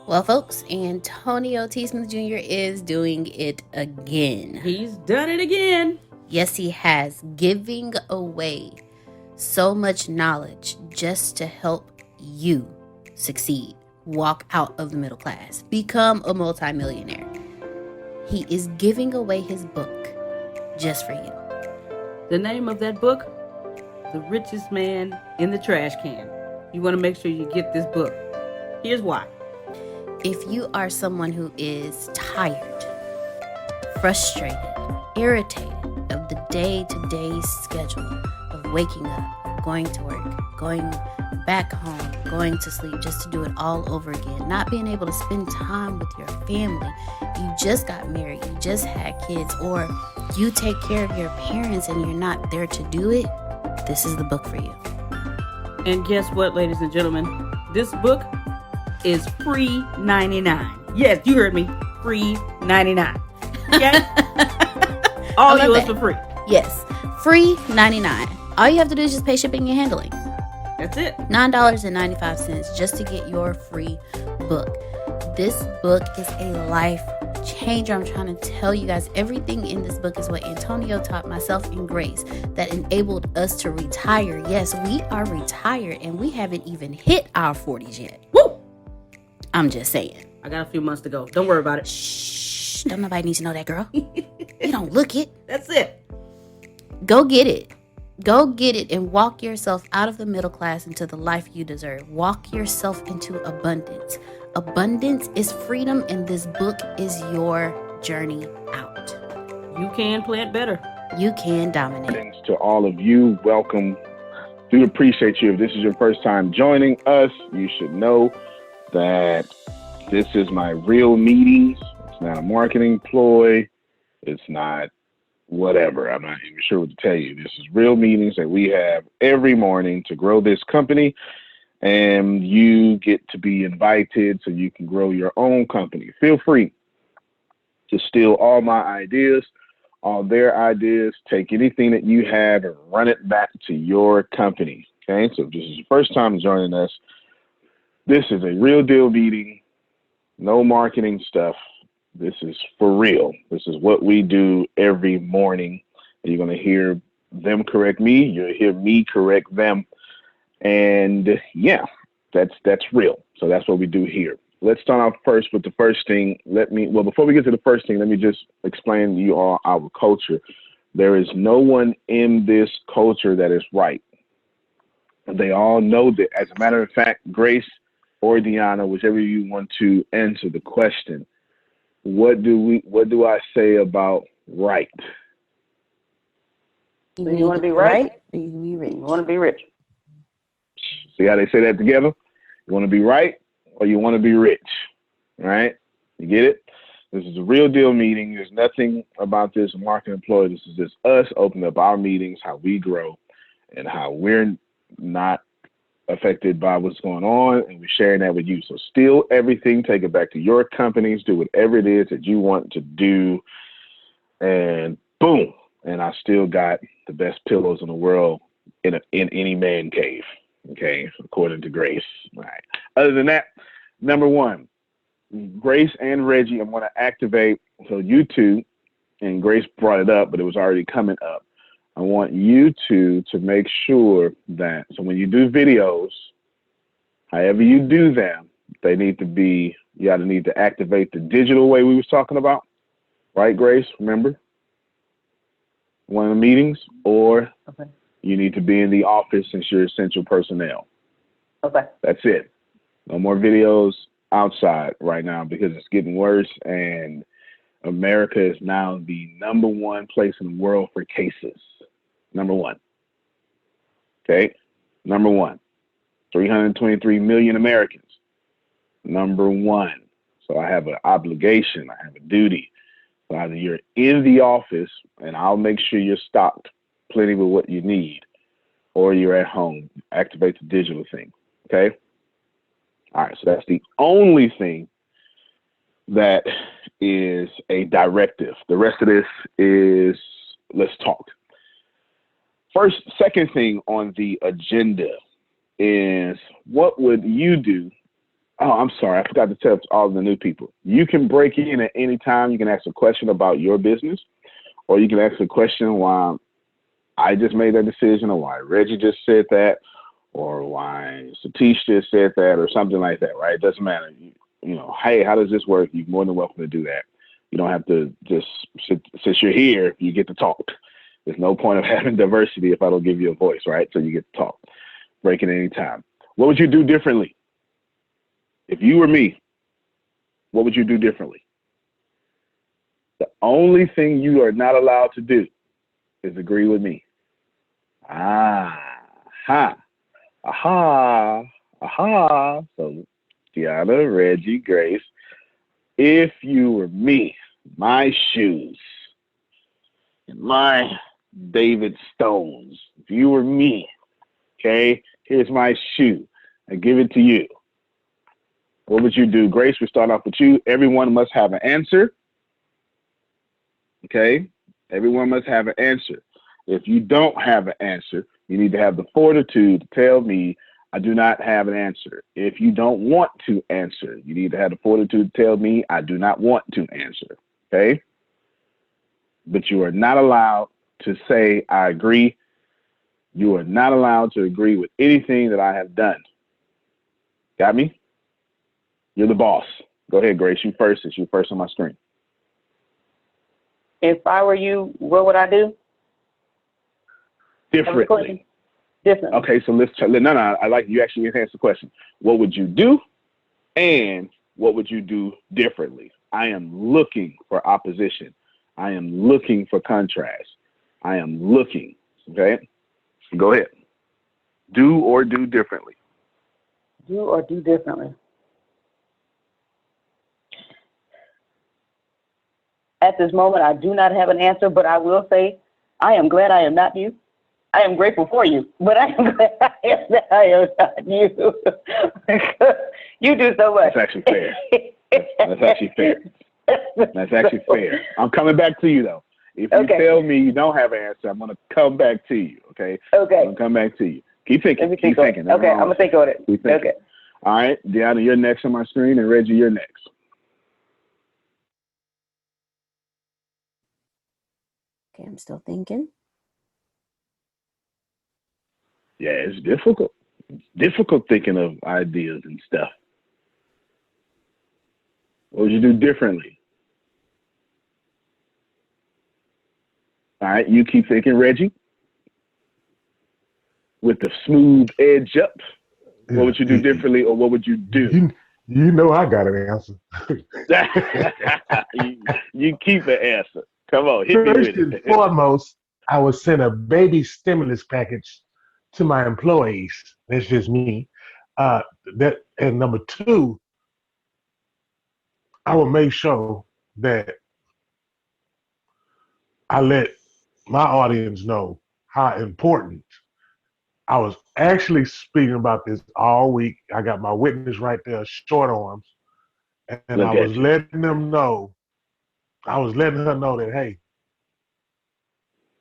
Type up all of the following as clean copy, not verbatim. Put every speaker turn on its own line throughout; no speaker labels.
Well, folks, Antonio T. Smith Jr. is doing it again.
He's done it again.
Yes, he has. Giving away so much knowledge just to help you succeed. Walk out of the middle class. Become a multimillionaire. He is giving away his book just for you.
The name of that book? The Richest Man in the Trash Can. You want to make sure you get this book. Here's why.
If you are someone who is tired, frustrated, irritated of the day-to-day schedule of waking up, going to work, going back home, going to sleep just to do it all over again, not being able to spend time with your family, you just got married, you just had kids, or you take care of your parents and you're not there to do it, this is the book for you.
And guess what, ladies and gentlemen? This book is free 99. Yes, you heard me. Free 99. Okay? All yours for free.
Yes. Free 99. All you have to do is just pay shipping and handling.
That's it.
$9.95 just to get your free book. This book is a life changer. I'm trying to tell you guys, everything in this book is what Antonio taught myself and Grace that enabled us to retire. Yes, we are retired and we haven't even hit our 40s yet.
Woo!
I'm just saying.
I got a few months to go. Don't worry about it.
Shh. Don't nobody need to know that, girl. You don't look it.
That's it.
Go get it. Go get it and walk yourself out of the middle class into the life you deserve. Walk yourself into abundance. Abundance is freedom, and this book is your journey out.
You can plant better.
You can dominate.
To all of you, welcome. Do appreciate you. If this is your first time joining us, you should know that this is my real meetings. It's not a marketing ploy. It's not whatever. I'm not even sure what to tell you. This is real meetings that we have every morning to grow this company, and you get to be invited so you can grow your own company. Feel free to steal all my ideas, all their ideas, take anything that you have and run it back to your company. Okay, so if this is your first time joining us, this is a real deal meeting, no marketing stuff. This is for real. This is what we do every morning. You're going to hear them correct me. You'll hear me correct them. And yeah, that's real. So that's what we do here. Let's start off first with the first thing. Before we get to the first thing, let me just explain to you all our culture. There is no one in this culture that is right. They all know that. As a matter of fact, Grace or Deanna, whichever you want to answer the question, what do I say about right?
You want to be right? Or you can be rich. You want to be rich.
See how they say that together? You want to be right or you want to be rich? All right? You get it? This is a real deal meeting. There's nothing about this market employee. This is just us opening up our meetings, how we grow and how we're not affected by what's going on, and we're sharing that with you. So steal everything, take it back to your companies, do whatever it is that you want to do, and boom. And I still got the best pillows in the world in any man cave. Okay, according to Grace. All right. Other than that, number one, Grace and Reggie, I'm going to activate. So you two, and Grace brought it up, but it was already coming up. I want you two to make sure that, so when you do videos, however you do them, they need to be, you either need to activate the digital way we was talking about, right, Grace? Remember? One of the meetings, or
okay.
You need to be in the office since you're essential personnel.
Okay.
That's it. No more videos outside right now because it's getting worse, and America is now the number one place in the world for cases. Number one. Okay. Number one. 323 million Americans. Number one. So I have an obligation. I have a duty. So either you're in the office and I'll make sure you're stocked plenty with what you need, or you're at home. Activate the digital thing. Okay. All right. So that's the only thing that is a directive. The rest of this is let's talk. Second thing on the agenda is what would you do Oh, I'm sorry. I forgot to tell all the new people. You can break in at any time. You can ask a question about your business, or you can ask a question why I just made that decision, or why Reggie just said that, or why Satish just said that, or something like that, right? It doesn't matter. You know, hey, how does this work? You're more than welcome to do that. You don't have to just sit, since you're here, you get to talk. There's no point of having diversity if I don't give you a voice, right? So you get to talk. Break in any time. What would you do differently? If you were me, what would you do differently? The only thing you are not allowed to do is agree with me. Aha. So, Deanna, Reggie, Grace, if you were me, my shoes, and my David Stones, if you were me, okay, here's my shoe. I give it to you. What would you do? Grace, we start off with you. Everyone must have an answer. Okay? Everyone must have an answer. If you don't have an answer, you need to have the fortitude to tell me, I do not have an answer. If you don't want to answer, you need to have the fortitude to tell me, I do not want to answer. Okay? But you are not allowed to say, I agree. You are not allowed to agree with anything that I have done. Got me? You're the boss. Go ahead, Grace. You first. It's you first on my screen.
If I were you, what would I do?
Differently.
Differently.
Okay, so let's no. I like you actually answer the question. What would you do, and what would you do differently? I am looking for opposition. I am looking for contrast. I am looking. Okay, go ahead. Do or do differently.
Do or do differently. At this moment, I do not have an answer, but I will say I am glad I am not you. I am grateful for you, but I am glad I am not you. You do so much.
That's actually fair. That's actually fair. That's actually fair. I'm coming back to you, though. If you tell me you don't have an answer, I'm going to come back to you, okay?
Okay.
I'm going to come back to you. Keep thinking. Keep thinking.
Okay, I'm going to think on it. Okay.
All right, Deanna, you're next on my screen, and Reggie, you're next.
Okay, I'm still thinking.
Yeah, it's difficult. It's difficult thinking of ideas and stuff. What would you do differently? All right, you keep thinking, Reggie. With the smooth edge up, what would you do differently, or what would you do?
You know I got an answer.
you keep an answer. Come on, hit me with it.
First and foremost, I would send a baby stimulus package to my employees. That's just me. And number two, I will make sure that I let my audience know how important. I was actually speaking about this all week. I got my witness right there, short arms, and I was letting them know. I was letting her know that, hey,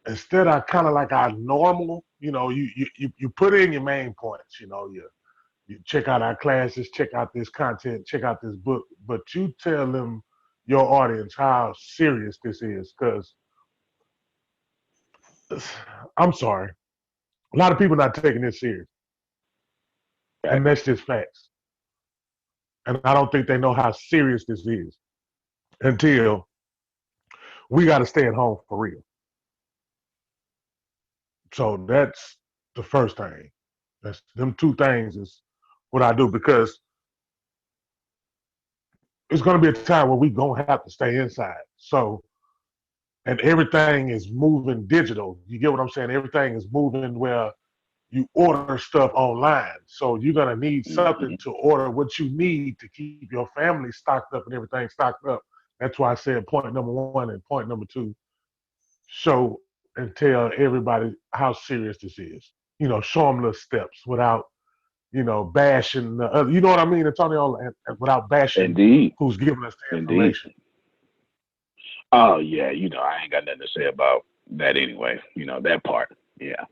instead of kind of like our normal, you put in your main points. You check out our classes, check out this content, check out this book, but you tell them, your audience, how serious this is, because I'm sorry, a lot of people not taking this serious. And that's just facts. And I don't think they know how serious this is until we got to stay at home for real. So that's the first thing. That's them two things is what I do, because it's going to be a time where we going to have to stay inside. So, and everything is moving digital. You get what I'm saying? Everything is moving where you order stuff online. So you're going to need something to order what you need to keep your family stocked up and everything stocked up. That's why I said point number one and point number two, show and tell everybody how serious this is. Show them little steps without, bashing the other. You know what I mean, Antonio? And without bashing who's giving us the information.
Oh, yeah. I ain't got nothing to say about that anyway. That part. Yeah.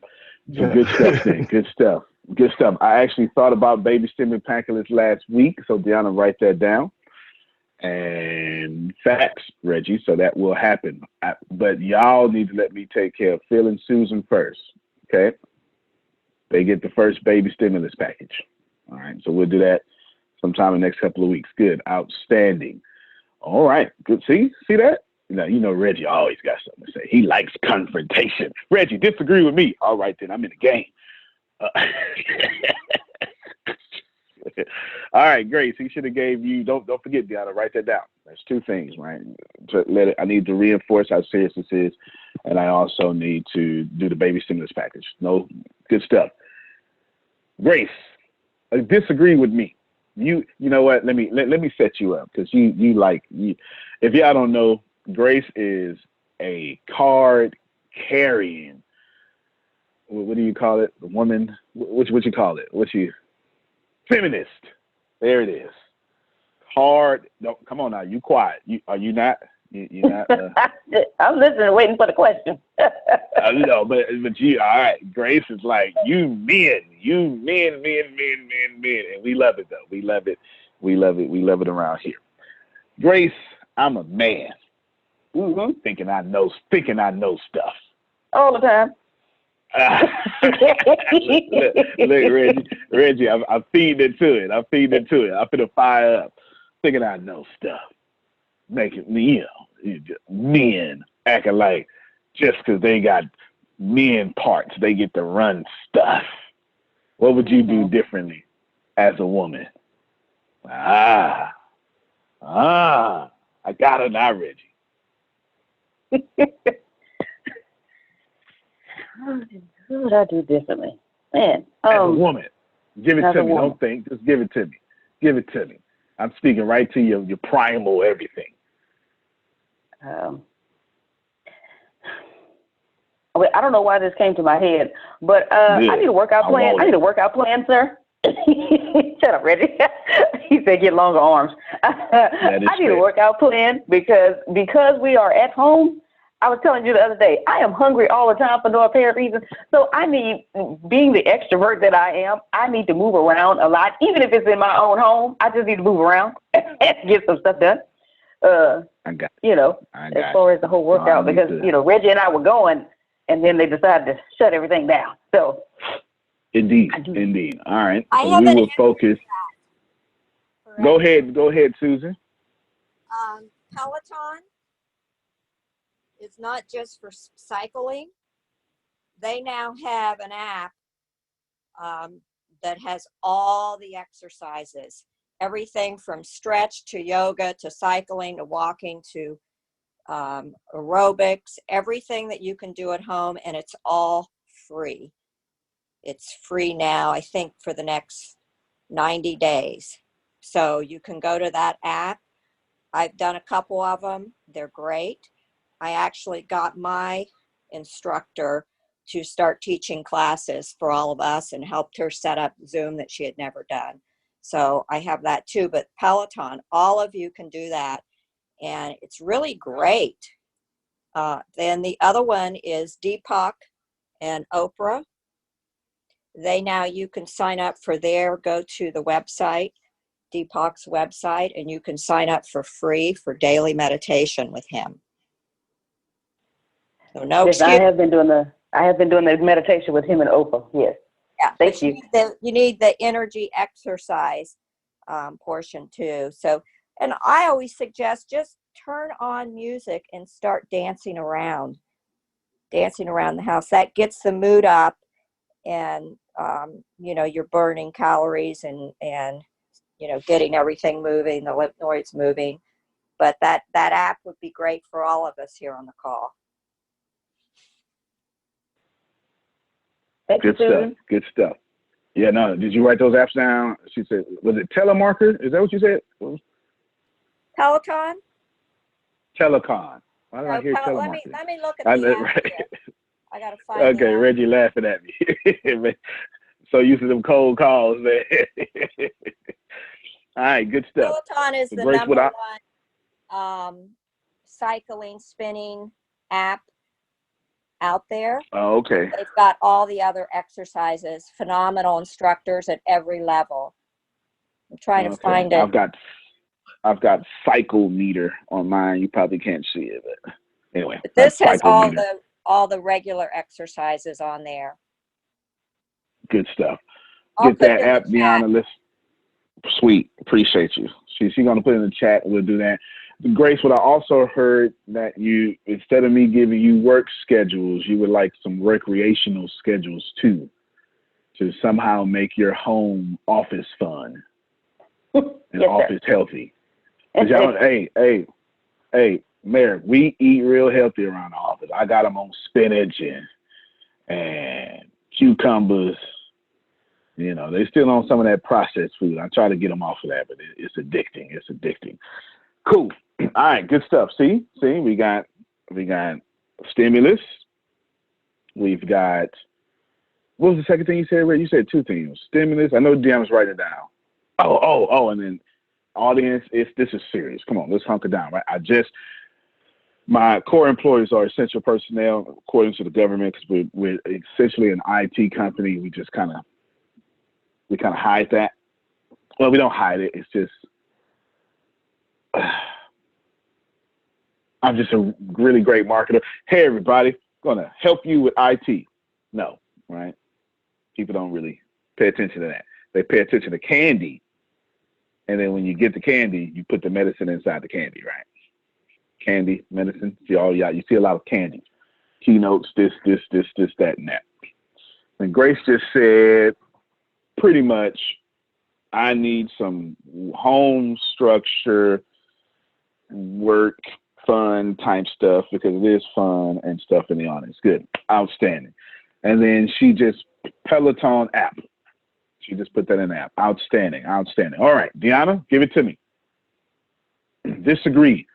Some good stuff, then. Good stuff. Good stuff. I actually thought about baby stimulus packages last week, so Deanna, write that down. And facts, Reggie, so that will happen. But y'all need to let me take care of Phil and Susan first, okay? They get the first baby stimulus package. All right, so we'll do that sometime in the next couple of weeks. Good, outstanding. All right, good. See that? You know Reggie always got something to say. He likes confrontation. Reggie, disagree with me. All right, then I'm in the game. All right, Grace. He should have gave you. Don't forget, Deanna. Write that down. That's two things, right? I need to reinforce how serious this is, and I also need to do the baby stimulus package. No, good stuff. Grace, disagree with me. You know what? Let me set you up because you. If y'all don't know, Grace is a card carrying. What do you call it? A woman? What you call it? Feminist. There it is. Hard. No, come on now. You quiet. Are you not? You're not.
I'm listening, waiting for the question.
No, but you. All right. Grace is like you men, and we love it though. We love it. We love it around here. Grace, I'm a man.
Mm-hmm.
Thinking I know stuff.
All the time.
Look, Reggie, I'm feeding into it. I'm finna fire up, thinking I know stuff, making me, men acting like just because they got men parts, they get to run stuff. What would you do differently as a woman? I got it now, Reggie.
What would I do differently? Man,
as a woman, give it to me.
Woman.
Don't think, just give it to me. Give it to me. I'm speaking right to your primal everything.
Well, I don't know why this came to my head, but I need a workout plan. I need a workout plan, sir. Shut up, Reggie. He said, "Get longer arms." I need a workout plan because we are at home. I was telling you the other day, I am hungry all the time for no apparent reason. So I need, being the extrovert that I am, I need to move around a lot. Even if it's in my own home, I just need to move around and get some stuff done. As far as the whole workout, because, Reggie and I were going, and then they decided to shut everything down. So.
Indeed. All right.
So we will focus.
Go ahead, Susan.
Peloton is not just for cycling. They now have an app that has all the exercises, everything from stretch to yoga to cycling to walking to aerobics, everything that you can do at home, and it's all free. It's free now, I think, for the next 90 days. So you can go to that app. I've done a couple of them. They're great. I actually got my instructor to start teaching classes for all of us and helped her set up Zoom that she had never done. So I have that too. But Peloton, all of you can do that. And it's really great. Then the other one is Deepak and Oprah. You can sign up for go to the website, Deepak's website, and you can sign up for free for daily meditation with him. So no excuse.
I have been doing the meditation with him and Oprah. Yes.
Yeah.
Thank you.
You need the energy exercise portion too. So, and I always suggest just turn on music and start dancing around the house. That gets the mood up, and you're burning calories and getting everything moving, the lymph nodes moving. But that app would be great for all of us here on the call.
Good stuff. Yeah, no, did you write those apps down? She said, was it telemarketer? Is that what you said?
Peloton?
Telecon. Why did I hear telemarketer?
Let me look at the app. Right. I got to find it.
Okay, Reggie laughing at me. So used to them cold calls, man. All right, good stuff.
Peloton is the number one cycling, spinning app out there.
Oh, okay.
They've got all the other exercises, phenomenal instructors at every level. I'm trying to find it.
I've got cycle meter on mine. You probably can't see it, but anyway.
But this has all the regular exercises on there.
Good stuff.
I'll
Get that app, Deanna. Sweet. Appreciate you. She's going to put it in the chat. We'll do that. Grace, what I also heard that you, instead of me giving you work schedules, you would like some recreational schedules too, to somehow make your home office fun and office healthy. Hey, Mayor, we eat real healthy around the office. I got them on spinach and cucumbers. You know, they still on some of that processed food. I try to get them off of that, but it's addicting. It's addicting. Cool. All right, good stuff. See, we got stimulus. We've got, what was the second thing you said, Ray? You said two things. Stimulus. I know Deanna's writing it down. Oh, and then audience, this is serious. Come on, let's hunker down, right? My core employees are essential personnel according to the government, because we're essentially an IT company. We kind of hide that. Well, we don't hide it. It's just, I'm just a really great marketer. Hey, everybody, going to help you with IT. No, right? People don't really pay attention to that. They pay attention to candy. And then when you get the candy, you put the medicine inside the candy, right? Candy, medicine. You see a lot of candy. Keynotes, this, that, and that. And Grace just said, pretty much, I need some home structure, work, fun type stuff, because it is fun and stuff in the audience. Good. Outstanding. And then she just Peloton app. She just put that in the app. Outstanding. All right, Deanna, give it to me. Disagree.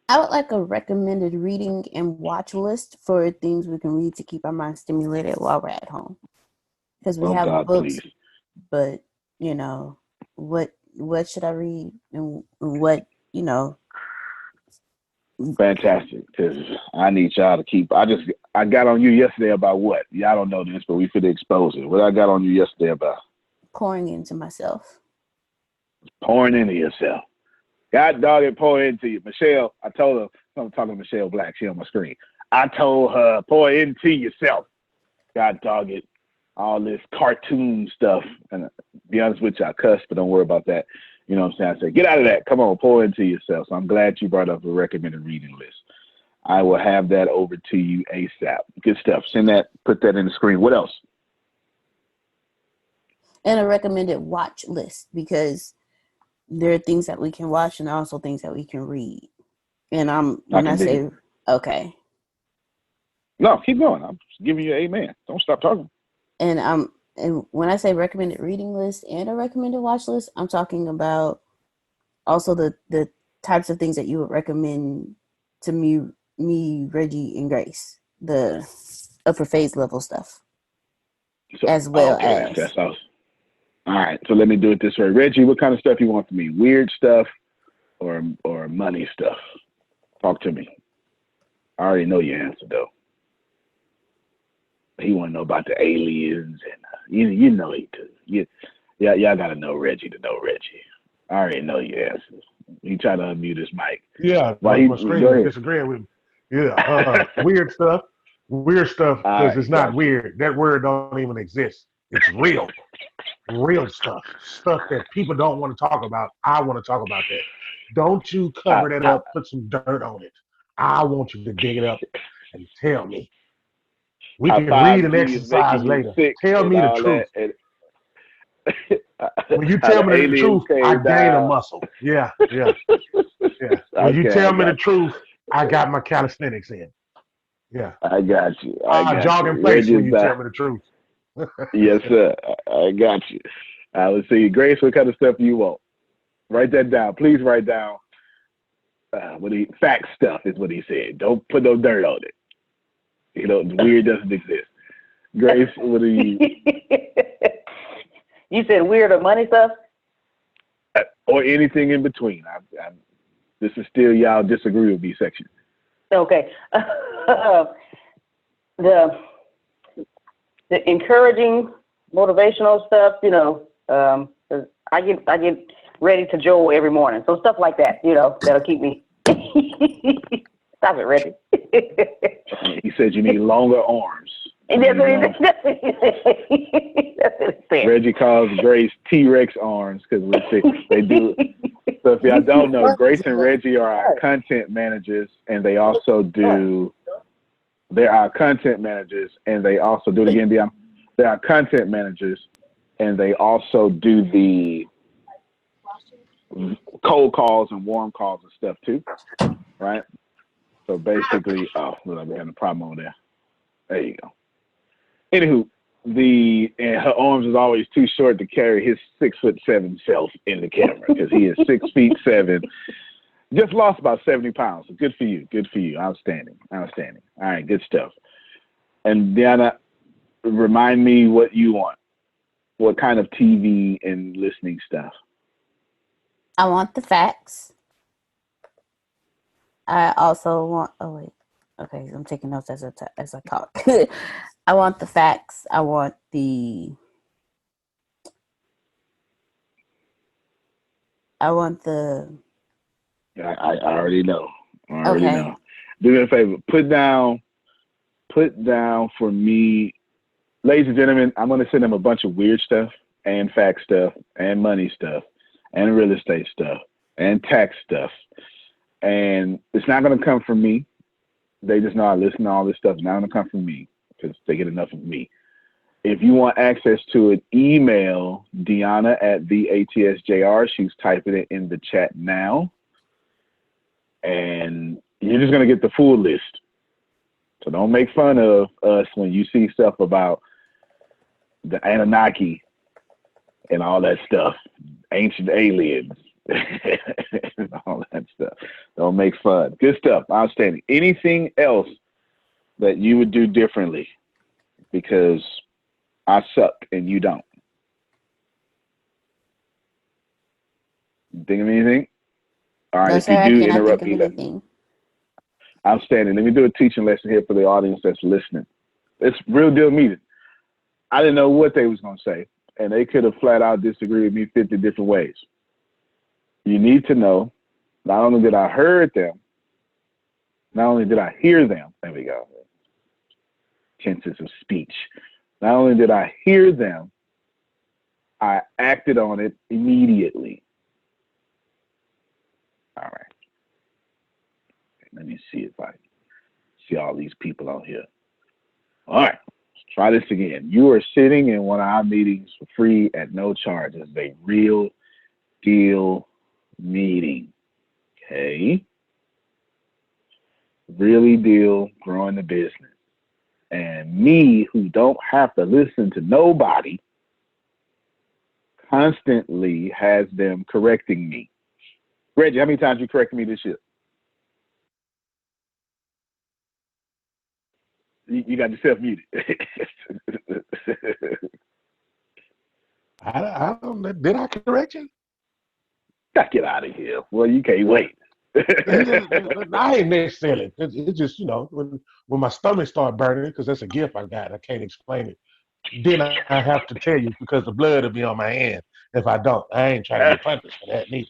I would like a recommended reading and watch list for things we can read to keep our mind stimulated while we're at home. Because we have books, please. But, you know, what should I read and what, you know.
Fantastic, because I need y'all to keep. I got on you yesterday about what? Y'all don't know this, but we finna expose it. What I got on you yesterday about?
Pouring into myself.
Pouring into yourself. God dog it, pour into you. Michelle, I told her, I'm talking to Michelle Black, she on my screen. I told her, pour into yourself. God dog it. All this cartoon stuff. And to be honest with you, I cuss, but don't worry about that. You know what I'm saying? I said, get out of that. Come on, pour into yourself. So I'm glad you brought up a recommended reading list. I will have that over to you ASAP. Good stuff. Send that, put that in the screen. What else?
And a recommended watch list, because there are things that we can watch and also things that we can read. And okay.
No, keep going. I'm just giving you an amen. Don't stop talking.
And when I say recommended reading list and a recommended watch list, I'm talking about also the types of things that you would recommend to me, Reggie, and Grace, the upper phase level stuff, as well as.
That's awesome. All right, so let me do it this way. Reggie, what kind of stuff you want from me? Weird stuff or money stuff? Talk to me. I already know your answer, though. He want to know about the aliens, and you know he do. Y'all got to know Reggie to know Reggie. I already know your answers. He tried to unmute his mic.
Yeah, my screen is disagreeing with me. Yeah, weird stuff, because it's not weird. That word don't even exist. It's real stuff that people don't want to talk about. I want to talk about that. Don't you cover that up, put some dirt on it. I want you to dig it up and tell me. We can read and exercise later. Tell me the truth. When you tell me the truth, I gain a muscle. Yeah. When you tell me the truth, I got my calisthenics in. Yeah.
I got you. I
jog in place when you tell me the truth.
Yes, sir. I got you. Let's see. Grace, what kind of stuff do you want? Write that down. Please write down. Fact stuff is what he said. Don't put no dirt on it. You know, weird doesn't exist. Grace, what do you?
You said weird or money stuff?
Or anything in between. This is still y'all disagree with me section.
Okay. The encouraging, motivational stuff, you know, 'cause I get ready to Joel every morning. So stuff like that, you know, that'll keep me. Stop it, Reggie.
He said you need longer arms.
That's what he said.
Reggie calls Grace T-Rex arms because they do. So if y'all don't know, Grace and Reggie are our content managers, and they also do. They're our content managers, and they also do it again. They're our content managers, and they also do the cold calls and warm calls and stuff too, right? So basically, look, I'm having a problem over there. There you go. Anywho, and her arms is always too short to carry his 6'7" self in the camera because he is 6'7". Just lost about 70 pounds. So good for you. Good for you. Outstanding. Outstanding. All right, good stuff. And Deanna, remind me what you want. What kind of TV and listening stuff?
I want the facts. I also want. Oh wait. Okay, I'm taking notes as I talk. I want the facts. I want the. I
already know. I already know. Do me a favor. Put down for me, ladies and gentlemen. I'm going to send them a bunch of weird stuff and fact stuff and money stuff and real estate stuff and tax stuff. And it's not going to come from me. They just know I listen to all this stuff. It's not going to come from me because they get enough of me. If you want access to it, email Deanna at the ATSJR. She's typing it in the chat now. And you're just going to get the full list. So don't make fun of us when you see stuff about the Anunnaki and all that stuff, ancient aliens, and all that stuff. Don't make fun. Good stuff. Outstanding. Anything else that you would do differently? Because I suck and you don't. Think of anything? All right,
no,
if
sir,
you do,
I cannot
interrupt
think
me.
of anything.
Outstanding. Let me do a teaching lesson here for the audience that's listening. It's real deal meeting. I didn't know what they was going to say, and they could have flat out disagreed with me 50 different ways. You need to know, not only did I heard them, not only did I hear them, there we go, tenses of speech. Not only did I hear them, I acted on it immediately. All right. Let me see if I see all these people out here. All right. Let's try this again. You are sitting in one of our meetings for free at no charge. It's a real deal meeting. Okay. Really deal growing the business. And me, who don't have to listen to nobody, constantly has them correcting me. Reggie, how many times you corrected me this year? You got yourself muted.
I don't. Did I correct you?
Get out of here. Well, you can't wait.
I ain't necessarily. It's just, you know, when my stomach start burning, because that's a gift I got. I can't explain it. Then I have to tell you because the blood will be on my hand if I don't. I ain't trying to get punished for that neither.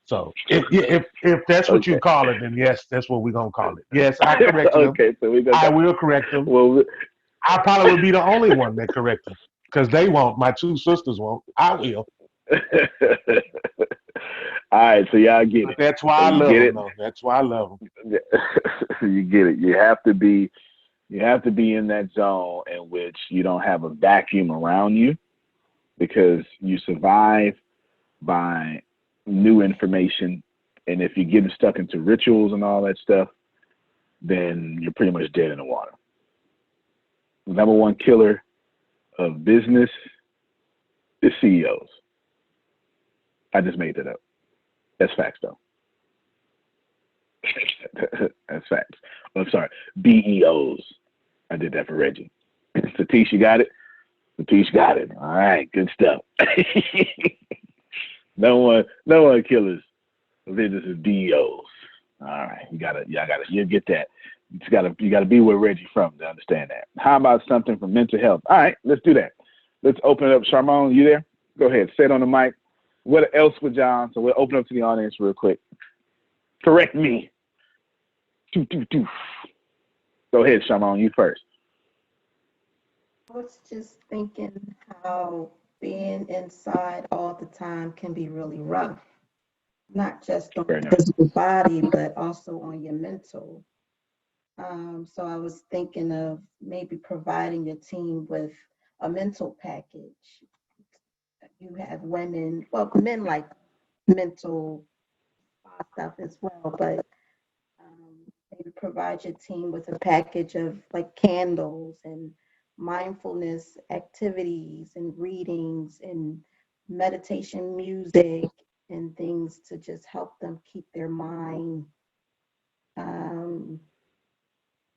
So if that's what you call it, then yes, that's what we're gonna call it. Yes, I correct them.
Okay, so
I will correct them.
Well,
I probably will be the only one that correct them because they won't. My two sisters won't. I will.
All right, so y'all get it.
That's why I love them, though. That's why I love them.
You get it. You have to be in that zone in which you don't have a vacuum around you, because you survive by new information. And if you're getting stuck into rituals and all that stuff, then you're pretty much dead in the water. The number one killer of business is CEOs. I just made that up. That's facts, though. That's facts. Oh, I'm sorry. BEOs. I did that for Reggie. Satish, you got it? Satish got it. All right, good stuff. No one killers of business is BEOs. All right, you get that. You gotta be where Reggie from to understand that. How about something for mental health? All right, let's do that. Let's open it up. Charmone, you there? Go ahead, say it on the mic. What else would y'all? So we'll open up to the audience real quick. Correct me. Go ahead, Charmone, you first.
I was just thinking how being inside all the time can be really rough, not just on your physical body, but also on your mental. So I was thinking of maybe providing your team with a mental package. You have women, well, men like mental stuff as well, but maybe provide your team with a package of like candles and mindfulness activities and readings and meditation music and things to just help them keep their mind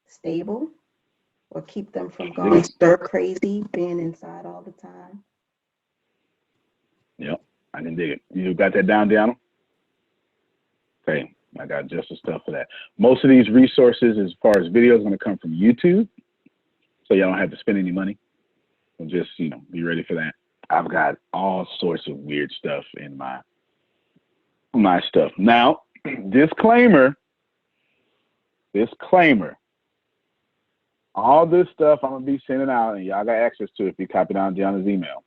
stable or keep them from going stir crazy, being inside all the time.
Yep, I can dig it. You got that down, Deanna? Okay, I got just the stuff for that. Most of these resources, as far as videos, are going to come from YouTube, so y'all don't have to spend any money. So just, be ready for that. I've got all sorts of weird stuff in my stuff. Now, disclaimer, all this stuff I'm going to be sending out, and y'all got access to it if you copy down Deanna's email.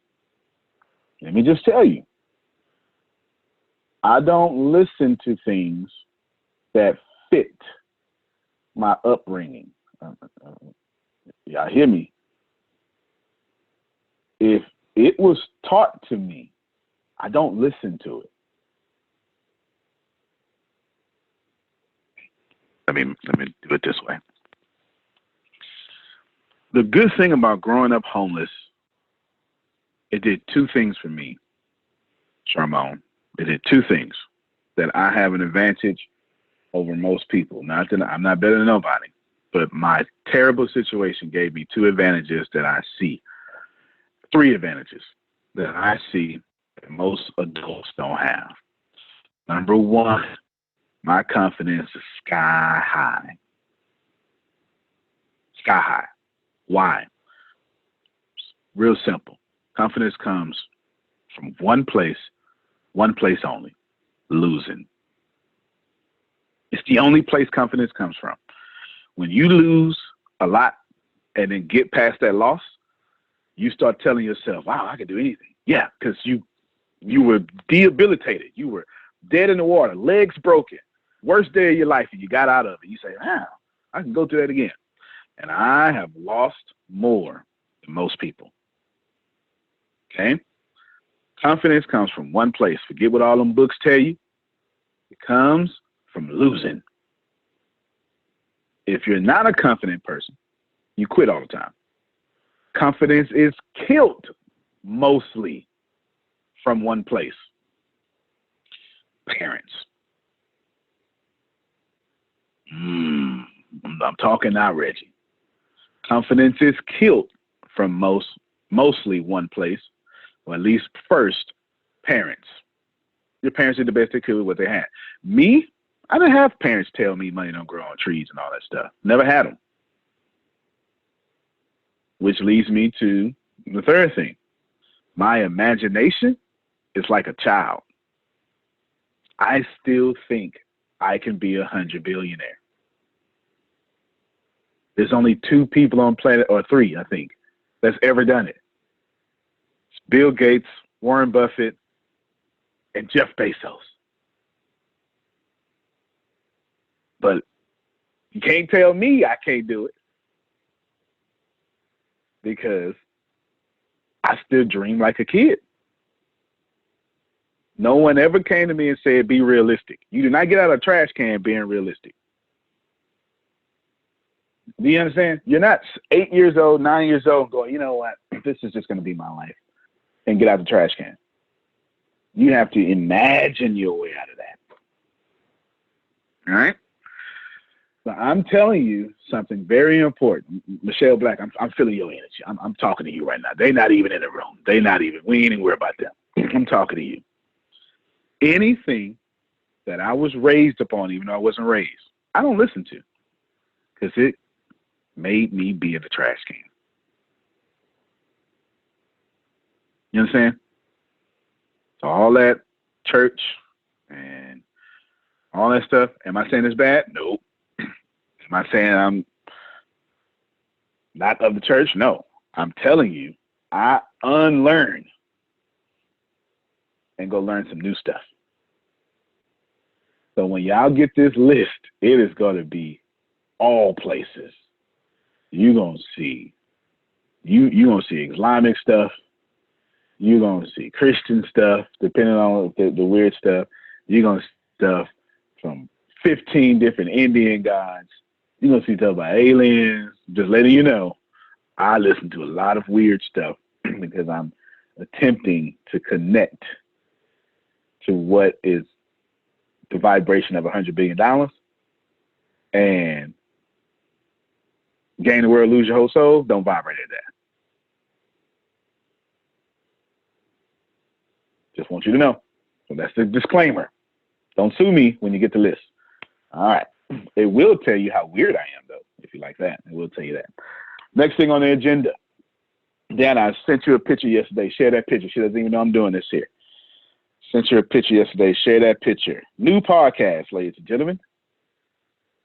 Let me just tell you, I don't listen to things that fit my upbringing. Y'all hear me? If it was taught to me, I don't listen to it. Let me do it this way. The good thing about growing up homeless, it did two things for me, Charmone. It did two things that I have an advantage over most people. Not that I'm not better than nobody, but my terrible situation gave me two advantages that I see. Three advantages that I see that most adults don't have. Number one, my confidence is sky high. Sky high. Why? Real simple. Confidence comes from one place only, losing. It's the only place confidence comes from. When you lose a lot and then get past that loss, you start telling yourself, wow, I can do anything. Yeah, because you were debilitated. You were dead in the water, legs broken, worst day of your life, and you got out of it. You say, wow, I can go through that again. And I have lost more than most people. Okay? Confidence comes from one place. Forget what all them books tell you. It comes from losing. If you're not a confident person, you quit all the time. Confidence is killed mostly from one place. Parents. I'm talking now, Reggie. Confidence is killed from mostly one place, or at least first, parents. Your parents did the best they could with what they had. Me, I didn't have parents tell me money don't grow on trees and all that stuff. Never had them. Which leads me to the third thing. My imagination is like a child. I still think I can be 100 billionaire. There's only 2 people on planet, or 3, I think, that's ever done it. It's Bill Gates, Warren Buffett, and Jeff Bezos. But you can't tell me I can't do it, because I still dream like a kid. No one ever came to me and said, be realistic. You do not get out of a trash can being realistic. Do you understand? You're not 8 years old, 9 years old going, you know what? This is just going to be my life, and get out the trash can. You have to imagine your way out of that. All right? So I'm telling you something very important. Michelle Black, I'm feeling your energy. I'm talking to you right now. They're not even in the room. We ain't even worried about them. I'm talking to you. Anything that I was raised upon, even though I wasn't raised, I don't listen to, because it made me be in the trash can. You understand? So all that church and all that stuff, am I saying it's bad? Nope. Am I saying I'm not of the church? No. I'm telling you, I unlearn and go learn some new stuff. So when y'all get this list, it is going to be all places. You're going to see, you're going to see Islamic stuff. You're going to see Christian stuff, depending on the weird stuff. You're going to see stuff from 15 different Indian gods. You're going to see stuff about aliens. Just letting you know, I listen to a lot of weird stuff because I'm attempting to connect to what is the vibration of $100 billion and gain the world, lose your whole soul. Don't vibrate at that. Just want you to know. So that's the disclaimer. Don't sue me when you get the list. All right. It will tell you how weird I am, though, if you like that. It will tell you that. Next thing on the agenda. Dan, I sent you a picture yesterday. Share that picture. She doesn't even know I'm doing this here. Sent you a picture yesterday. Share that picture. New podcast, ladies and gentlemen.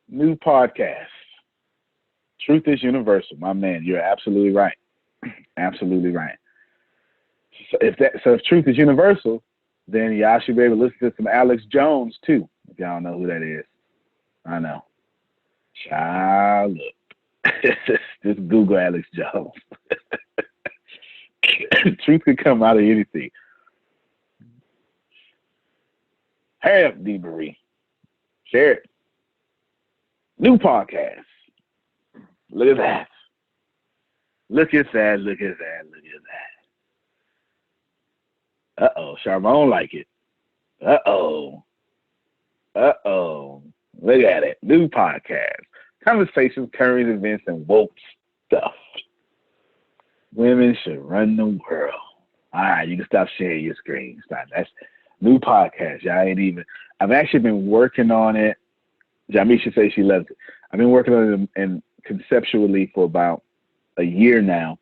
New podcast. Truth is universal. My man, you're absolutely right. Absolutely right. So if truth is universal, then y'all should be able to listen to some Alex Jones too. If y'all don't know who that is. I know. Child, look. Just Google Alex Jones. Truth could come out of anything. Hurry up, D. Marie. Share it. New podcast. Look at that. Look at that. Look at that. Look at that. Uh-oh. Charmone like it. Uh-oh. Uh-oh. Look at it. New podcast. Conversations, current events, and woke stuff. Women should run the world. All right, you can stop sharing your screen. Stop. That's new podcast. Y'all ain't even. I've actually been working on it. Jamisha says she loves it. I've been working on it and conceptually for about a year now.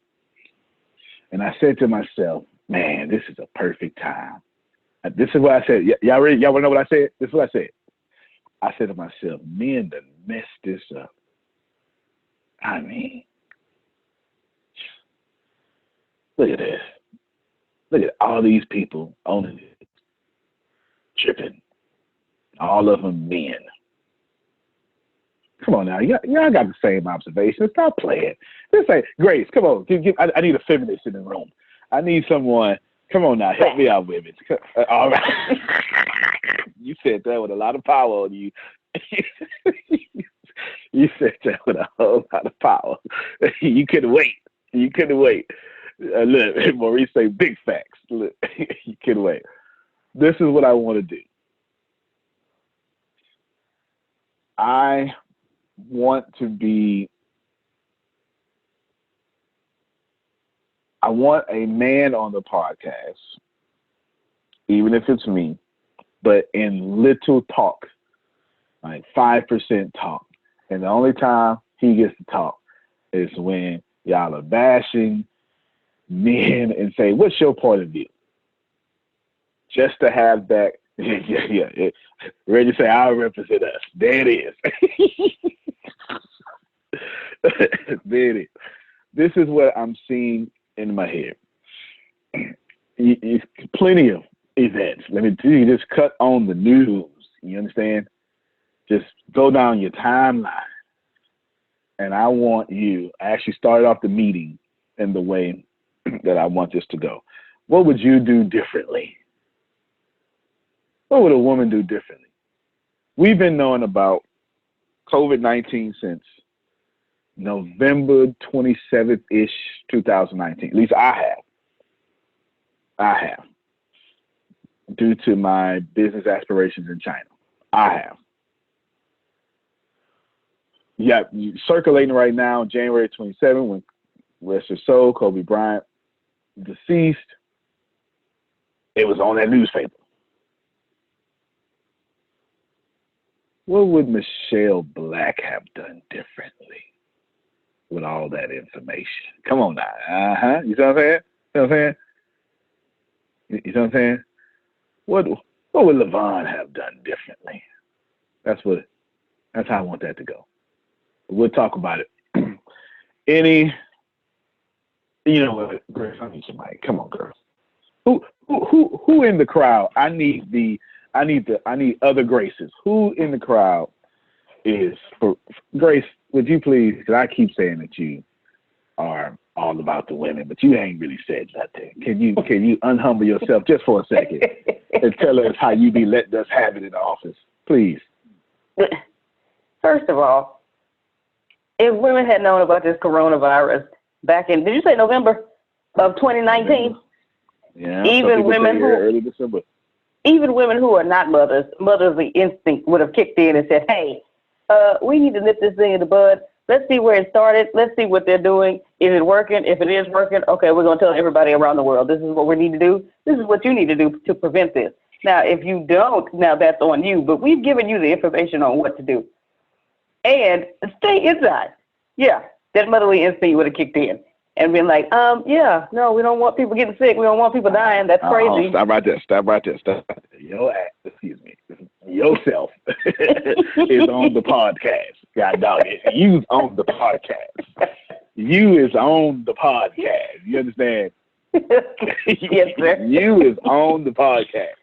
And I said to myself, man, this is a perfect time. This is what I said. Y'all ready? Y'all want to know what I said? This is what I said. I said to myself, men done messed this up. I mean, look at this. Look at all these people owning it, tripping. All of them men. Come on now, y'all got the same observation. Stop playing. Just say, Grace, come on. I need a feminist in the room. I need someone. Come on now, help me out, women. All right. You said that with a lot of power on you. You said that with a whole lot of power. You couldn't wait. You couldn't wait. Look, Maurice say big facts. Look, you couldn't wait. This is what I want to do. I want a man on the podcast, even if it's me, but in little talk, like 5% talk. And the only time he gets to talk is when y'all are bashing men and say, what's your point of view? Just to have that, yeah. Ready to say, I'll represent us. There it is. There it is. This is what I'm seeing in my head. It's plenty of events. Let me tell you, just cut on the news. You understand? Just go down your timeline. And I actually started off the meeting in the way that I want this to go. What would you do differently? What would a woman do differently? We've been knowing about COVID-19 since November 27th-ish, 2019. At least I have. Due to my business aspirations in China. I have. Yeah, circulating right now, January 27th, when rest his soul, Kobe Bryant, deceased. It was on that newspaper. what would Michelle Black have done differently with all that information? Come on now. You know what I'm saying? You know what I'm saying? You know what I'm saying? What would LaVon have done differently? That's how I want that to go. We'll talk about it. You know what, Grace? I need some mic. Come on, girl. Who in the crowd? I need other Graces. Who in the crowd is for Grace? Would you please? Because I keep saying that you are all about the women, but you ain't really said nothing. Can you unhumble yourself just for a second and tell us how you be letting us have it in the office, please?
First of all, if women had known about this coronavirus back in, did you say November of 2019?
Yeah.
Even women
early December.
Even women who are not motherly instinct would have kicked in and said, "Hey, we need to nip this thing in the bud. Let's see where it started. Let's see what they're doing. Is it working? If it is working, okay, we're going to tell everybody around the world, this is what we need to do. This is what you need to do to prevent this. Now, if you don't, now that's on you. But we've given you the information on what to do. And stay inside." Yeah, that motherly instinct would have kicked in and been like, yeah, no, we don't want people getting sick. We don't want people dying. That's crazy.
Stop right there. Yourself is on the podcast. God dog it. You's on the podcast. You is on the podcast. You understand?
Yes, sir.
You is on the podcast.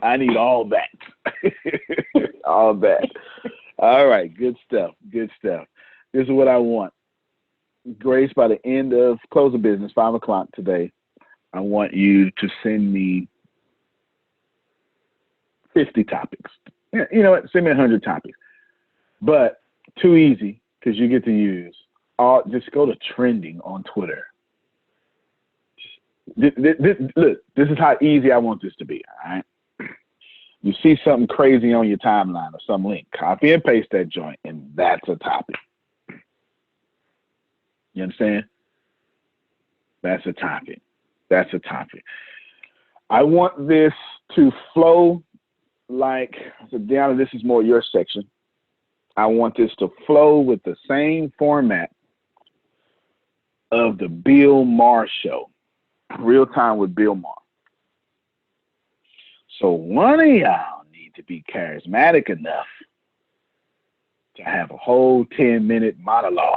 I need all that. All that. All right. Good stuff. This is what I want. Grace, by the end of close of business, 5 o'clock today, I want you to send me 50 topics. You know what? Send me 100 topics. But too easy because you get to use just go to trending on Twitter. Look, this is how easy I want this to be. All right. You see something crazy on your timeline or some link, copy and paste that joint, and that's a topic. You understand? That's a topic. I want this to flow like, so Deanna, this is more your section. I want this to flow with the same format of the Bill Maher show, Real Time with Bill Maher. So one of y'all need to be charismatic enough to have a whole 10-minute monologue.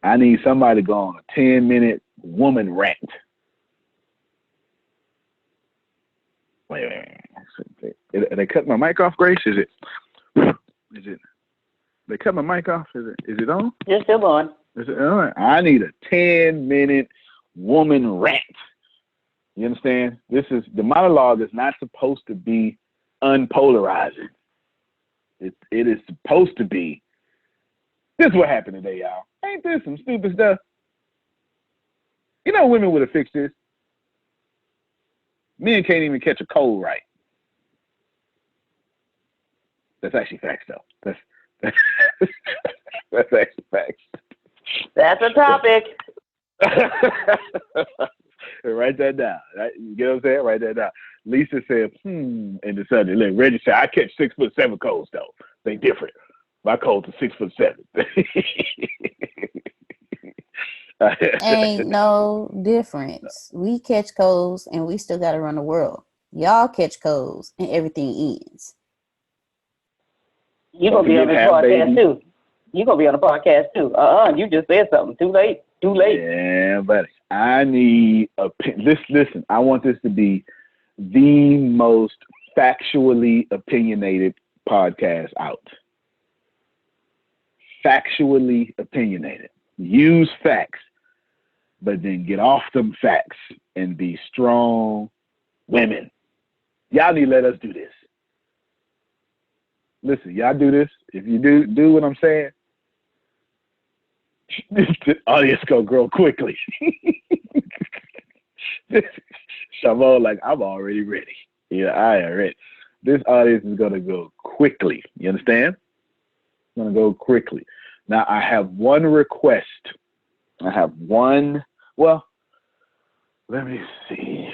I need somebody to go on a 10-minute woman rant. Wait. They cut my mic off, Grace? Is it? They cut my mic off? Is it on?
You're still on.
Is it all right? I need a 10-minute woman rant. You understand? The monologue is not supposed to be unpolarizing. It is supposed to be, this is what happened today, y'all. Ain't this some stupid stuff? You know women would have fixed this. Men can't even catch a cold right. That's actually facts, though. That's actually facts.
That's a topic.
Write that down. Right? You get what I'm saying? Write that down. Lisa said, in the Sunday. Look, Reggie said, I catch 6'7" colds, though. They different. My colds are 6'7".
Ain't no difference. We catch colds and we still got to run the world. Y'all catch colds and everything ends.
You're going to be on the podcast, too. You're going to be on the podcast, too. You just said something. Too late.
Yeah, buddy. I need listen, I want this to be the most factually opinionated podcast out. Factually opinionated. Use facts, but then get off them facts and be strong women. Y'all need to let us do this. Listen, y'all do this. If you do what I'm saying, the audience gonna grow quickly. Shamon, like, I'm already ready. Yeah, I am ready. This audience is gonna go quickly. You understand? It's gonna go quickly. Now, I have one request. Well, let me see.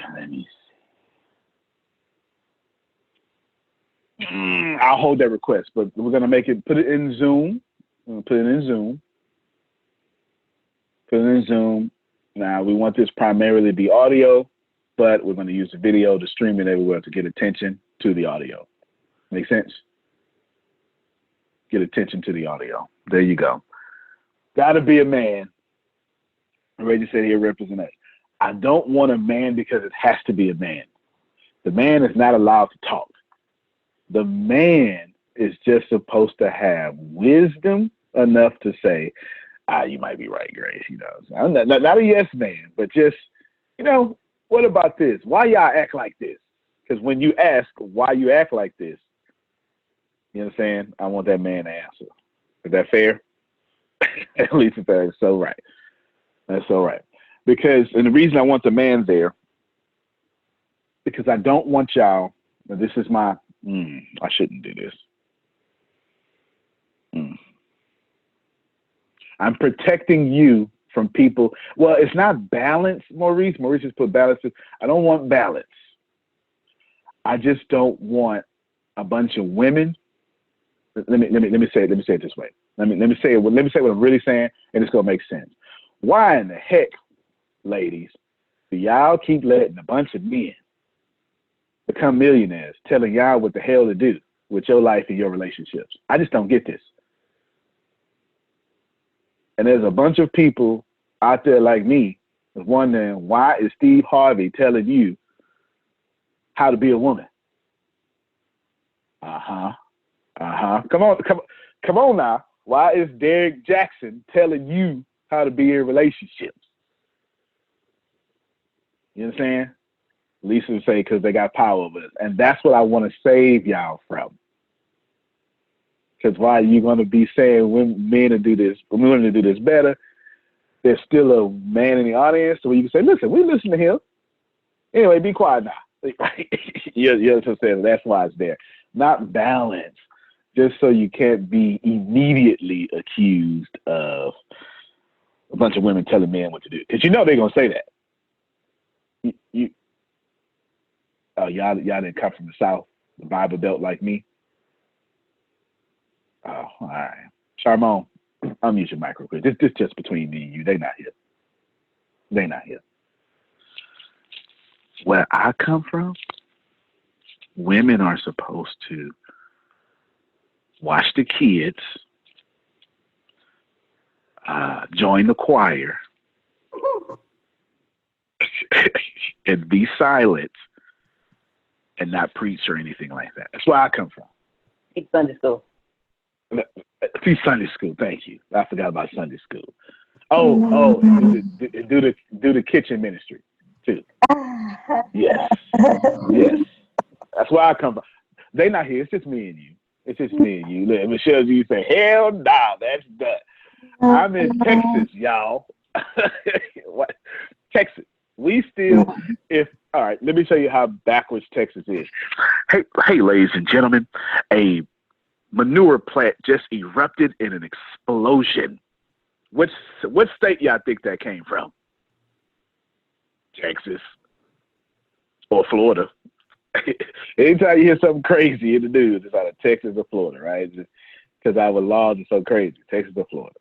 I'll hold that request, but we're going to put it in Zoom. Put it in Zoom. Now, we want this primarily to be audio, but we're going to use the video to stream it everywhere to get attention to the audio. Make sense? Get attention to the audio. There you go. Got to be a man. Reggie said here, represent us. I don't want a man because it has to be a man. The man is not allowed to talk. The man is just supposed to have wisdom enough to say, you might be right, Grace. You know, I'm not a yes man, but just, what about this? Why y'all act like this? Because when you ask why you act like this, you know what I'm saying? I want that man to answer. Is that fair? At least if that's so right. That's all right. And the reason I want the man there, because I don't want y'all, this is my, I shouldn't do this. I'm protecting you from people. Well, it's not balance, Maurice. Maurice has put balance. I don't want balance. I just don't want a bunch of women. Let me say it this way. Let me say what I'm really saying, and it's gonna make sense. Why in the heck, ladies, do y'all keep letting a bunch of men become millionaires, telling y'all what the hell to do with your life and your relationships? I just don't get this. And there's a bunch of people out there like me wondering, why is Steve Harvey telling you how to be a woman? Come on now. Why is Derek Jackson telling you how to be in relationships? You know what I'm saying? Lisa would say, because they got power over us. And that's what I want to save y'all from. Because why are you going to be saying men to do this, women to do this better? There's still a man in the audience so you can say, listen, we listen to him. Anyway, be quiet now. You're just saying that's why it's there. Not balance, just so you can't be immediately accused of a bunch of women telling men what to do. Because they're going to say that. Y'all didn't come from the South, the Bible Belt like me. Oh, all right. Charmon, I'll mute your mic real quick. This just between me and you. They not here. Where I come from, women are supposed to watch the kids, join the choir, and be silent and not preach or anything like that. That's where I come from.
It's Sunday school.
See, Sunday school. Thank you. I forgot about Sunday school. Do the kitchen ministry too. Yes. That's where I come from. They not here. It's just me and you. Look, Michelle, you say, hell nah, that's done. I'm in Texas, y'all. What? Texas. We still, all right, let me show you how backwards Texas is. Hey, ladies and gentlemen, a manure plant just erupted in an explosion. What state y'all think that came from? Texas or Florida. Anytime you hear something crazy in the news, it's out of Texas or Florida, right? Because our laws are so crazy, Texas or Florida.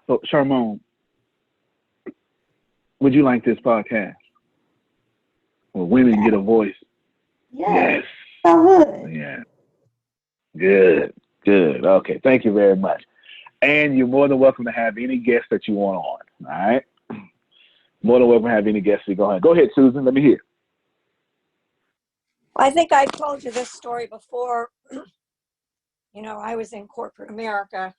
So, Charmon, would you like this podcast? Where women get a voice?
Yes. I would.
Yeah. Good. Okay, thank you very much. And you're more than welcome to have any guests that you want on, all right? More than welcome to have any guests. Go ahead, Susan. Let me hear.
I think I've told you this story before. I was in corporate America,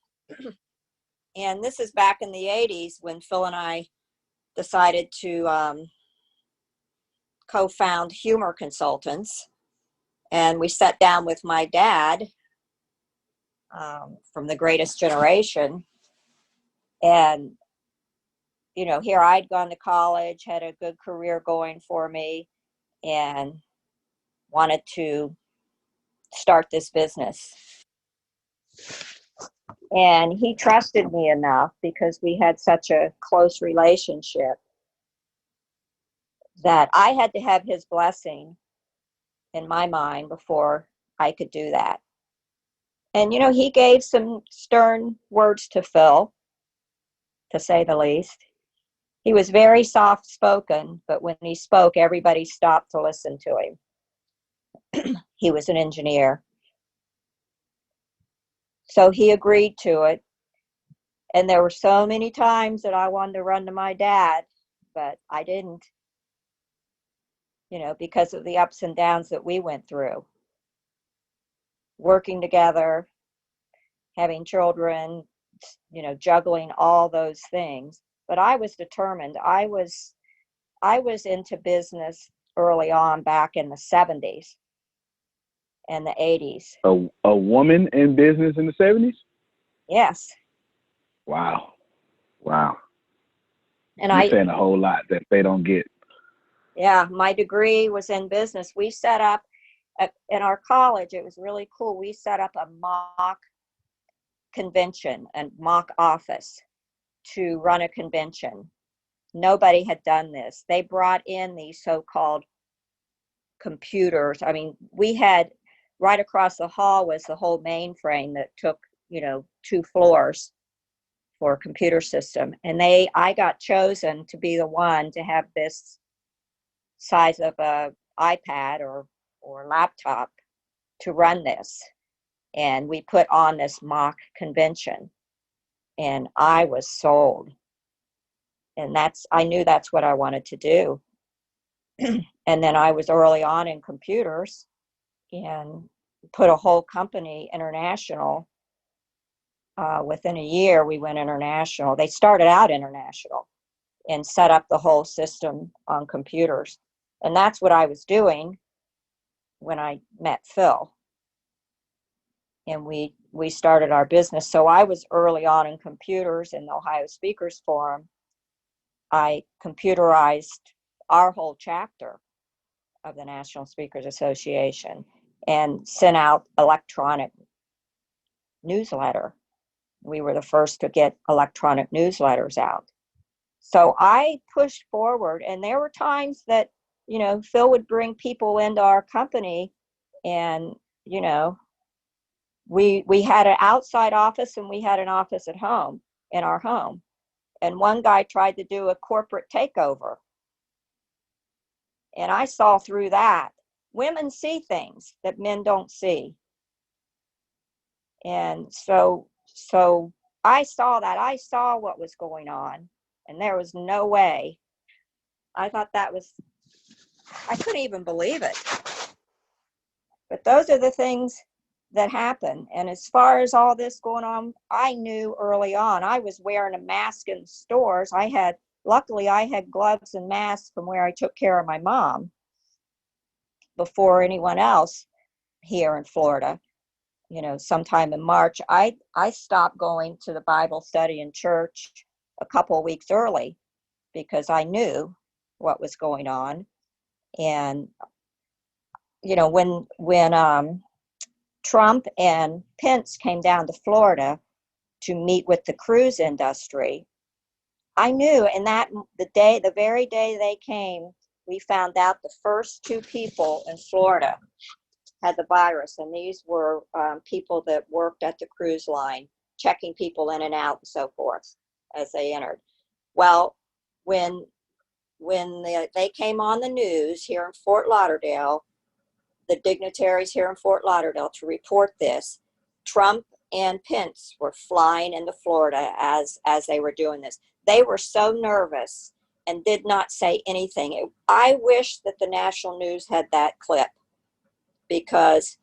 and this is back in the 80s when Phil and I decided to co-found Humor Consultants. And we sat down with my dad from The Greatest Generation. And, here I'd gone to college, had a good career going for me, and wanted to start this business. And he trusted me enough, because we had such a close relationship, that I had to have his blessing in my mind before I could do that. And, he gave some stern words to Phil, to say the least. He was very soft-spoken, but when he spoke, everybody stopped to listen to him. He was an engineer. So he agreed to it. And there were so many times that I wanted to run to my dad, but I didn't, because of the ups and downs that we went through. Working together, having children, juggling all those things. But I was determined. I was into business early on, back in the 70s and the 80s.
A woman in business in the 70s?
Yes.
Wow.
And
You're saying a whole lot that they don't get.
Yeah, my degree was in business. We set up, in our college, it was really cool. We set up a mock convention and mock office to run a convention. Nobody had done this. They brought in these so-called computers. I mean, we had right across the hall was the whole mainframe that took, 2 floors for a computer system. And I got chosen to be the one to have this size of a iPad or laptop to run this. And we put on this mock convention, and I was sold. And I knew that's what I wanted to do. And then I was early on in computers and put a whole company international. Within a year, we went international. They started out international and set up the whole system on computers. And that's what I was doing when I met Phil. And we started our business. So I was early on in computers in the Ohio Speakers Forum. I computerized our whole chapter of the National Speakers Association and sent out electronic newsletter. We were the first to get electronic newsletters out. So I pushed forward, and there were times that, Phil would bring people into our company, and, we had an outside office and we had an office at home, in our home. And one guy tried to do a corporate takeover. And I saw through that. Women see things that men don't see. And so I saw that. I saw what was going on. And there was no way. I thought I couldn't even believe it. But those are the things that happen. And as far as all this going on, I knew early on. I was wearing a mask in stores. Luckily, I had gloves and masks from where I took care of my mom before anyone else here in Florida. Sometime in March, I stopped going to the Bible study in church a couple of weeks early because I knew what was going on. And, when Trump and Pence came down to Florida to meet with the cruise industry, I knew, and the very day they came, we found out the first 2 people in Florida had the virus, and these were people that worked at the cruise line, checking people in and out and so forth as they entered. Well, when they came on the news here in Fort Lauderdale, the dignitaries here in Fort Lauderdale to report this, Trump and Pence were flying into Florida as they were doing this. They were so nervous and did not say anything. I wish that the national news had that clip, because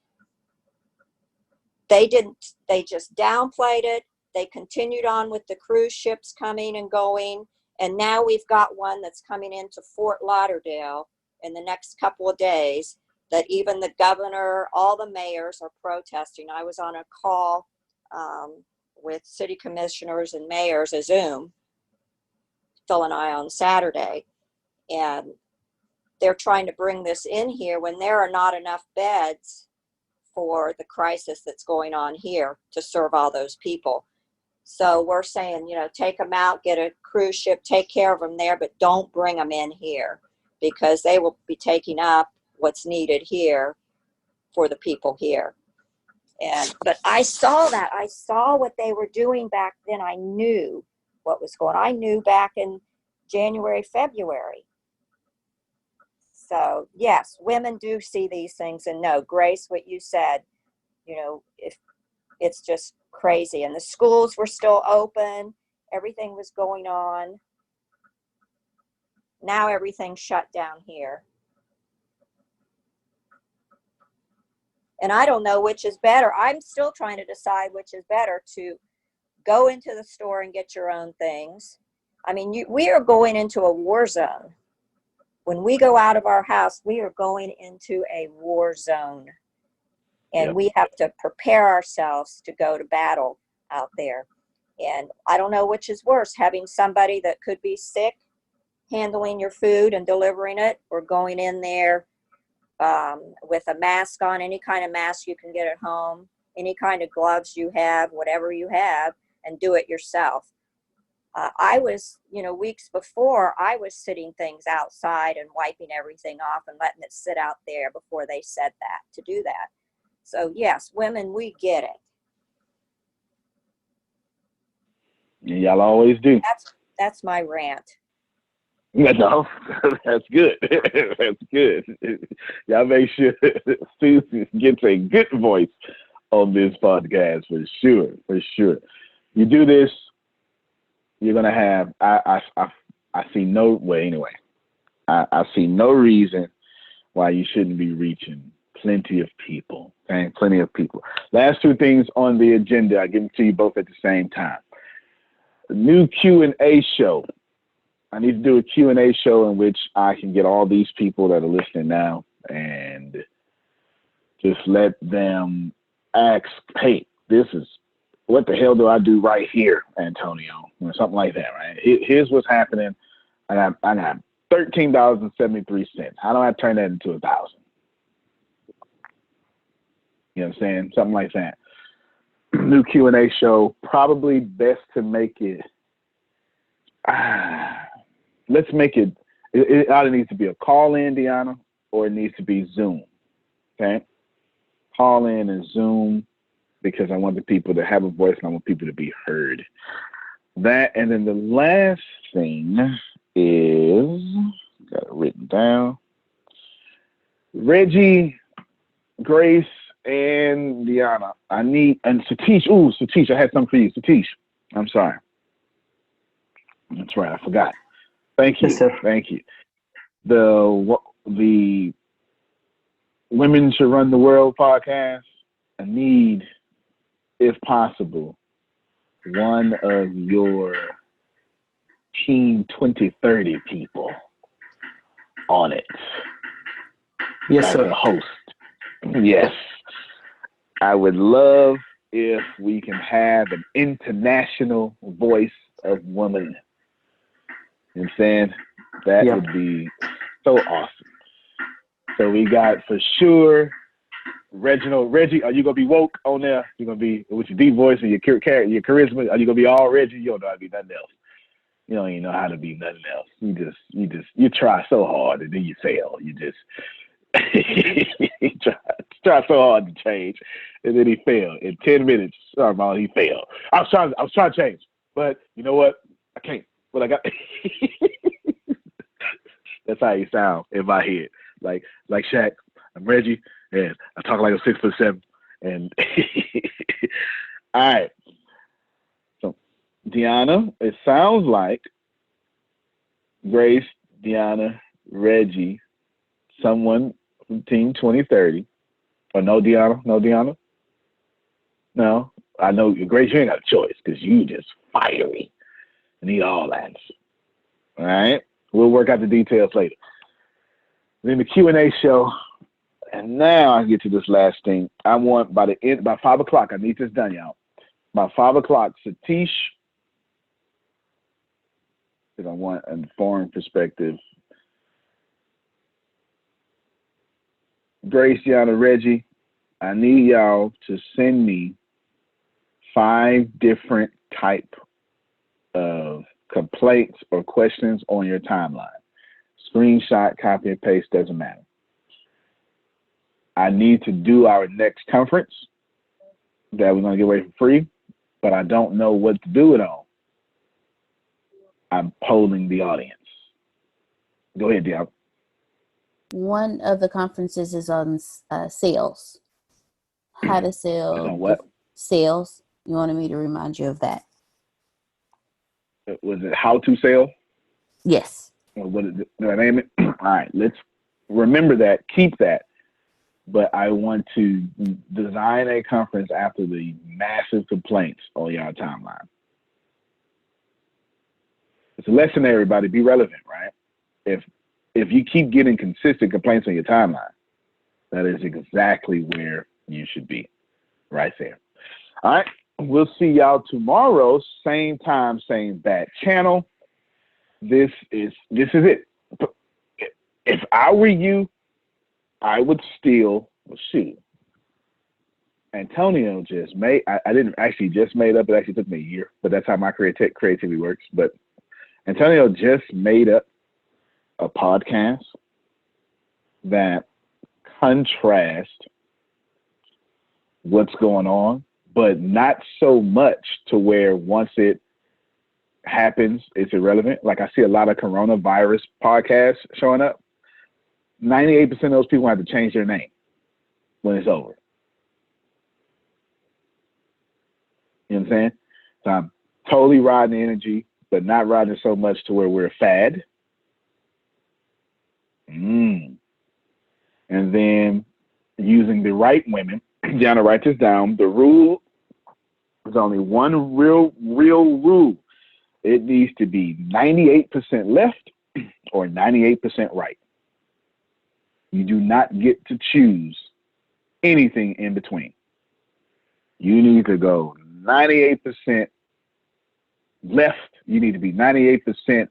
they just downplayed it. They continued on with the cruise ships coming and going. And now we've got one that's coming into Fort Lauderdale in the next couple of days that even the governor, all the mayors are protesting. I was on a call with city commissioners and mayors, a Zoom, Phil and I, on Saturday. And they're trying to bring this in here when there are not enough beds for the crisis that's going on here to serve all those people. So we're saying, take them out, get a cruise ship, take care of them there, but don't bring them in here, because they will be taking up what's needed here for the people here. But I saw that. I saw what they were doing back then. I knew what was going on. I knew back in January, February. So yes, women do see these things and know. Grace, what you said, if it's just crazy. And the schools were still open. Everything was going on. Now everything's shut down here. And I don't know which is better. I'm still trying to decide which is better, to go into the store and get your own things. I mean, we are going into a war zone. When we go out of our house, we are going into a war zone. And we have to prepare ourselves to go to battle out there. And I don't know which is worse, having somebody that could be sick handling your food and delivering it, or going in there with a mask on, any kind of mask you can get at home, any kind of gloves you have, whatever you have, and do it yourself. I was, weeks before, I was sitting things outside and wiping everything off and letting it sit out there before they said that, to do that. So yes, women, we get it.
Y'all always do.
That's my rant.
No, that's good. That's good. Y'all make sure Susan gets a good voice on this podcast for sure. For sure. You do this, you're gonna have. I see no way. Anyway, I see no reason why you shouldn't be reaching plenty of people. Okay, plenty of people. Last two things on the agenda. I give them to you both at the same time. A new Q&A show. I need to do a Q&A show in which I can get all these people that are listening now and just let them ask, hey, this is, what the hell do I do right here, Antonio? Or something like that, right? Here's what's happening. I got $13.73. How do I turn that into $1,000? You know what I'm saying? Something like that. New Q&A show. Probably best to make it, let's make it either needs to be a call-in, Deanna, or it needs to be Zoom, okay? Call-in and Zoom, because I want the people to have a voice and I want people to be heard. That, and then the last thing is, got it written down, Reggie, Grace, and Deanna, and Satish. Ooh, Satish, I had something for you. Satish, I'm sorry. That's right, I forgot. Thank you. Yes, sir. Thank you. The Women Should Run the World podcast, I need, if possible, one of your Team 2030 people on it. Yes, sir. As a host. Yes. I would love if we can have an international voice of women. You know what I'm saying? That would be so awesome. So we got for sure Reginald. Reggie, are you gonna be woke on there? You're gonna be with your deep voice and your charisma. Are you gonna be all Reggie? You don't know how to be nothing else. You don't even know how to be nothing else. You try so hard and then you fail. You just try so hard to change, and then he failed. In 10 minutes, sorry, Mom, he failed. I was trying to change, but you know what? I can't. What I got. That's how he sound in my head. Like Shaq, I'm Reggie, and I talk like I'm 6'7", and all right. So Deanna, it sounds like Grace, Deanna, Reggie, someone from Team 2030. Or no, Deanna? No, Deanna? No? I know, Grace, you ain't got a choice because you just fiery. I need all that. All right? We'll work out the details later. Then the Q&A show. And now I get to this last thing. I want by 5 o'clock, I need this done, y'all. By 5 o'clock, Satish, because I want a foreign perspective. Grace, Deanna, Reggie, I need y'all to send me 5 different type of complaints or questions on your timeline. Screenshot, copy and paste, doesn't matter. I need to do our next conference that we're going to give away for free, but I don't know what to do it on. I'm polling the audience. Go ahead, Diab.
One of the conferences is on sales. How to sell.
On what?
Sales. You wanted me to remind you of that.
Was it how to sell?
Yes.
Or what did I name it? All right, let's remember that. Keep that. But I want to design a conference after the massive complaints on your timeline. It's a lesson there, everybody. Be relevant, right? If you keep getting consistent complaints on your timeline, that is exactly where you should be, right there. All right, we'll see y'all tomorrow, same time, same bad channel. This is it. If I were you, I would still shoot. Antonio just made. I didn't actually just made up. It actually took me a year, but that's how my creativity works. But Antonio just made up a podcast that contrasts what's going on, but not so much to where once it happens, it's irrelevant. Like I see a lot of coronavirus podcasts showing up. 98% of those people have to change their name when it's over. You know what I'm saying? So I'm totally riding the energy, but not riding it so much to where we're a fad. And then using the right women. Jana, write this down. The rule is only one real rule. It needs to be 98% left or 98% right. You do not get to choose anything in between. You need to go 98% left. You need to be 98%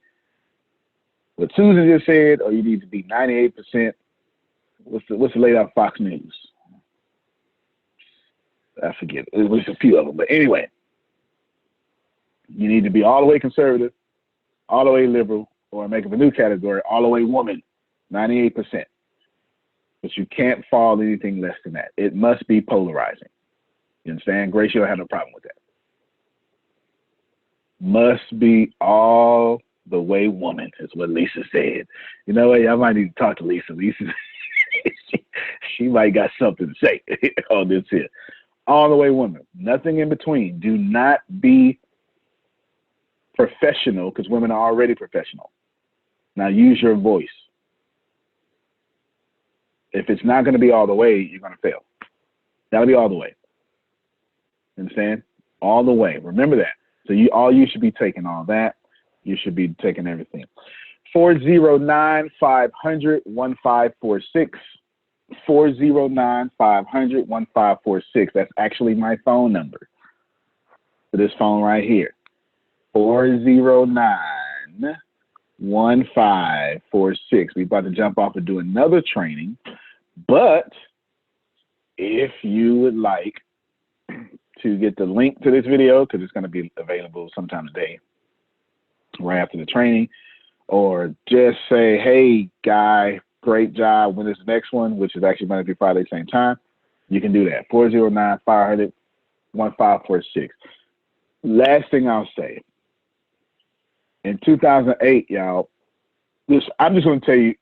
what Susan just said, or you need to be 98%. What's the laid out Fox News? I forget. It was a few of them, but anyway, you need to be all the way conservative, all the way liberal, or make up a new category, all the way woman, 98%. But you can't fall anything less than that. It must be polarizing. You understand? Grace, you don't have no problem with that. Must be all the way woman, is what Lisa said. You know what? I might need to talk to Lisa. Lisa, she might got something to say on this here. All the way woman. Nothing in between. Do not be professional, because women are already professional. Now use your voice. If it's not going to be all the way, you're going to fail. That'll be all the way. You understand? All the way. Remember that. So you should be taking all that. You should be taking everything. 409-500-1546. 409-500-1546. That's actually my phone number for this phone right here. 409-1546. We're about to jump off and do another training. But if you would like to get the link to this video, because it's going to be available sometime today, right after the training, or just say, hey, guy, great job, when this next one, which is actually Monday through Friday, same time, you can do that. 409-500-1546. Last thing I'll say, in 2008, y'all, I'm just going to tell you,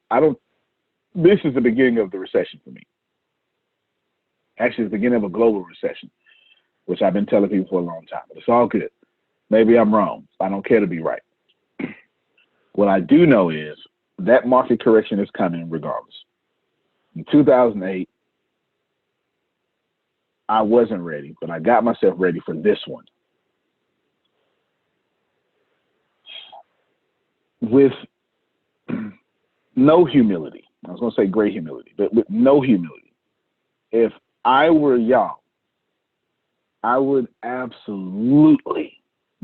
this is the beginning of the recession for me. Actually, it's the beginning of a global recession, which I've been telling people for a long time, but it's all good. Maybe I'm wrong. I don't care to be right. What I do know is that market correction is coming regardless. In 2008, I wasn't ready, but I got myself ready for this one. With no humility. I was going to say great humility, but with no humility. If I were y'all, I would absolutely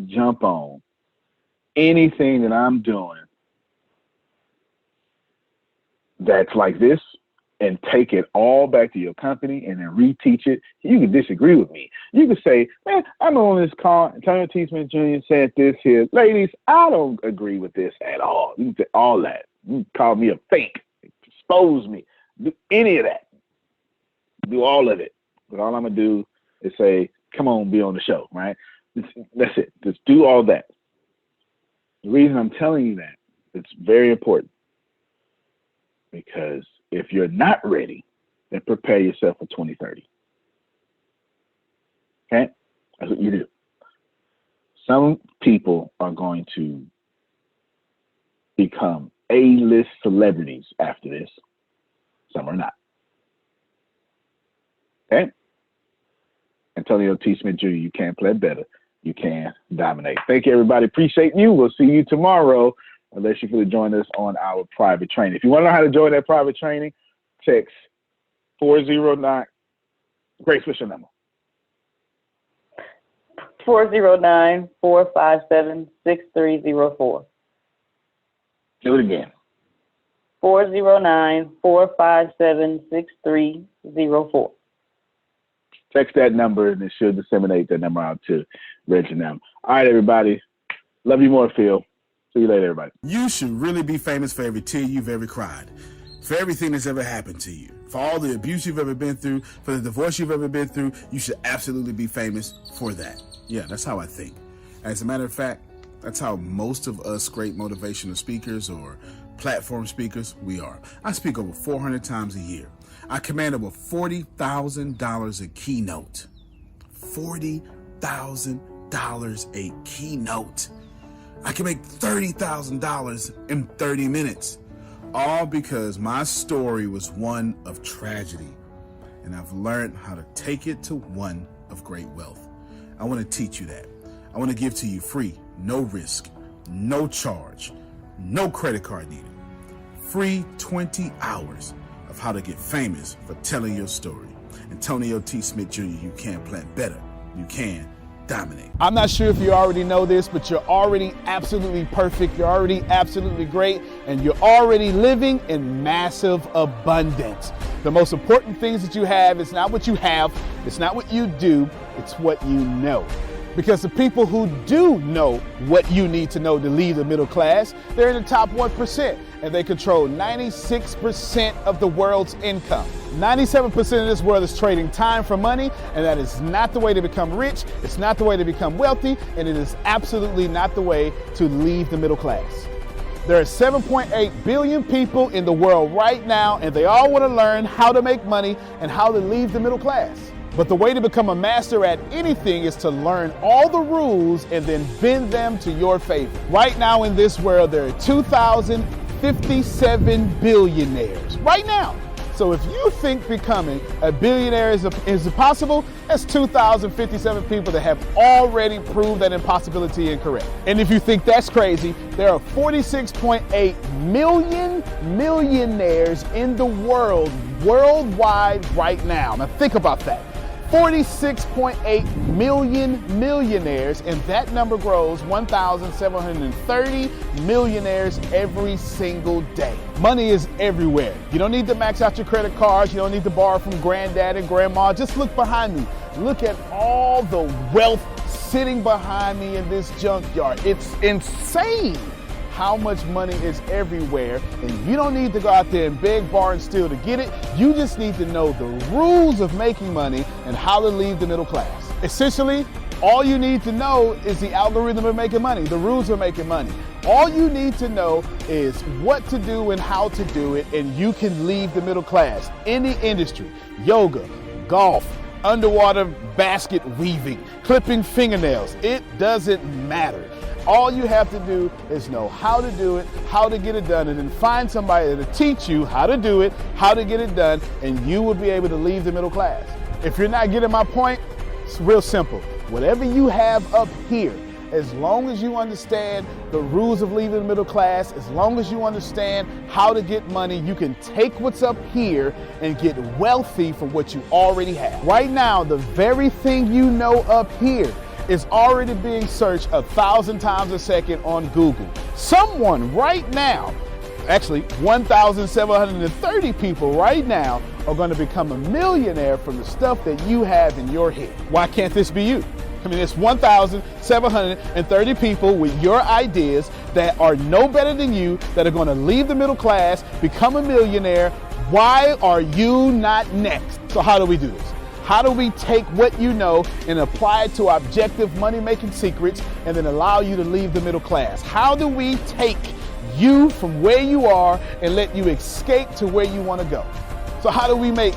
jump on anything that I'm doing that's like this and take it all back to your company and then reteach it. You can disagree with me. You can say, man, I'm on this call. Antonio T. Smith Jr. said this here. Ladies, I don't agree with this at all. You can say all that. You can call me a fake. Expose me. Do any of that. Do all of it. But all I'm going to do is say, come on, be on the show, right? That's it. Just do all that. The reason I'm telling you that, it's very important, because if you're not ready, then prepare yourself for 2030. Okay? That's what you do. Some people are going to become A-list celebrities after this. Some are not. Okay? Antonio T. Smith Jr., you can play better. You can dominate. Thank you, everybody. Appreciate you. We'll see you tomorrow, unless you feel to join us on our private training. If you want to know how to join that private training, text 409. Grace, what's your number?
409-457-6304.
Do it again.
409-457-6304.
Text that number, and it should disseminate that number out to Reggie now. All right, everybody. Love you more, Phil. See you later, everybody.
You should really be famous for every tear you've ever cried, for everything that's ever happened to you, for all the abuse you've ever been through, for the divorce you've ever been through. You should absolutely be famous for that. Yeah, that's how I think. As a matter of fact, that's how most of us great motivational speakers or platform speakers, we are. I speak over 400 times a year. I command over $40,000 a keynote. $40,000 a keynote. I can make $30,000 in 30 minutes. All because my story was one of tragedy. And I've learned how to take it to one of great wealth. I want to teach you that. I want to give to you free, no risk, no charge, no credit card needed. Free 20 hours of how to get famous for telling your story. Antonio T. Smith Jr., you can plan better. You can dominate.
I'm not sure if you already know this, but you're already absolutely perfect. You're already absolutely great, and you're already living in massive abundance. The most important things that you have is not what you have, it's not what you do, it's what you know. Because the people who do know what you need to know to lead the middle class, they're in the top 1%, and they control 96% of the world's income. 97% of this world is trading time for money, and that is not the way to become rich, it's not the way to become wealthy, and it is absolutely not the way to leave the middle class. There are 7.8 billion people in the world right now, and they all want to learn how to make money and how to leave the middle class. But the way to become a master at anything is to learn all the rules and then bend them to your favor. Right now in this world, there are 2,057 billionaires. Right now. So if you think becoming a billionaire is impossible, that's 2,057 people that have already proved that impossibility incorrect. And if you think that's crazy, there are 46.8 million millionaires in the world, worldwide right now. Now think about that. 46.8 million millionaires, and that number grows 1,730 millionaires every single day. Money is everywhere. You don't need to max out your credit cards. You don't need to borrow from granddad and grandma. Just look behind me. Look at all the wealth sitting behind me in this junkyard. It's insane how much money is everywhere, and you don't need to go out there and beg, borrow, and steal to get it. You just need to know the rules of making money and how to leave the middle class. Essentially, all you need to know is the algorithm of making money, the rules of making money. All you need to know is what to do and how to do it, and you can leave the middle class. Any industry, yoga, golf, underwater basket weaving, clipping fingernails, it doesn't matter. All you have to do is know how to do it, how to get it done, and then find somebody to teach you how to do it, how to get it done, and you will be able to leave the middle class. If you're not getting my point, it's real simple. Whatever you have up here, as long as you understand the rules of leaving the middle class, as long as you understand how to get money, you can take what's up here and get wealthy from what you already have. Right now, the very thing you know up here is already being searched 1,000 times a second on Google. Someone right now, actually 1,730 people right now are going to become a millionaire from the stuff that you have in your head. Why can't this be you? I mean, it's 1,730 people with your ideas that are no better than you, that are going to leave the middle class, become a millionaire. Why are you not next? So how do we do this? How do we take what you know and apply it to objective money-making secrets and then allow you to leave the middle class? How do we take you from where you are and let you escape to where you want to go? So how do we make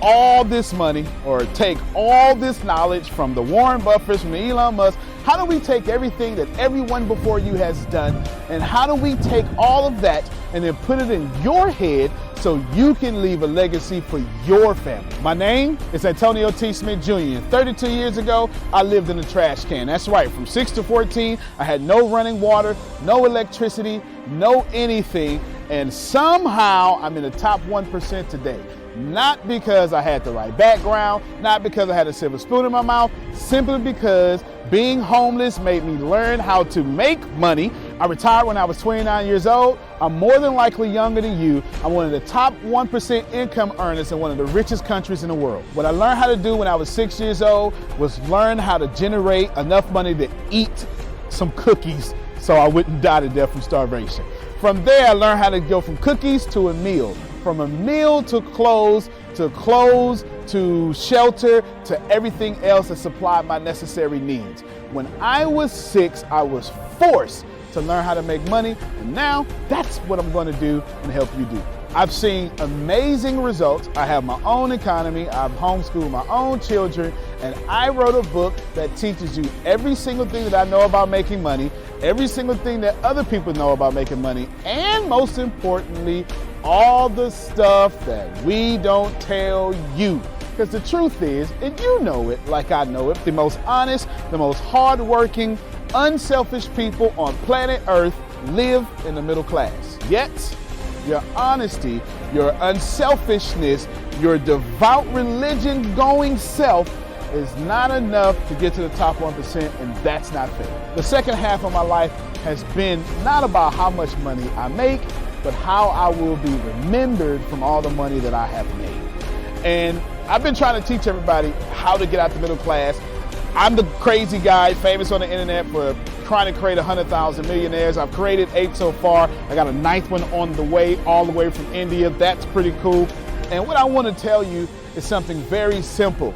all this money or take all this knowledge from the Warren Buffetts, from the Elon Musk? How do we take everything that everyone before you has done, and how do we take all of that and then put it in your head so you can leave a legacy for your family? My name is Antonio T. Smith Jr. 32 years ago, I lived in a trash can. That's right, from 6 to 14, I had no running water, no electricity, no anything, and somehow I'm in the top 1% today. Not because I had the right background, not because I had a silver spoon in my mouth, simply because being homeless made me learn how to make money. I retired when I was 29 years old. I'm more than likely younger than you. I'm one of the top 1% income earners in one of the richest countries in the world. What I learned how to do when I was 6 years old was learn how to generate enough money to eat some cookies so I wouldn't die to death from starvation. From there, I learned how to go from cookies to a meal. From a meal to clothes to shelter to everything else that supplied my necessary needs. When I was 6, I was forced to learn how to make money, and now that's what I'm going to do and help you do. I've seen amazing results. I have my own economy. I've homeschooled my own children, and I wrote a book that teaches you every single thing that I know about making money, every single thing that other people know about making money, and most importantly, all the stuff that we don't tell you. Because the truth is, and you know it like I know it, the most honest, the most hardworking, unselfish people on planet Earth live in the middle class. Yet, your honesty, your unselfishness, your devout religion-going self is not enough to get to the top 1%, and that's not fair. The second half of my life has been not about how much money I make, but how I will be remembered from all the money that I have made. And I've been trying to teach everybody how to get out the middle class. I'm the crazy guy, famous on the internet for trying to create 100,000 millionaires. I've created 8 so far. I got a 9th one on the way, all the way from India. That's pretty cool. And what I want to tell you is something very simple.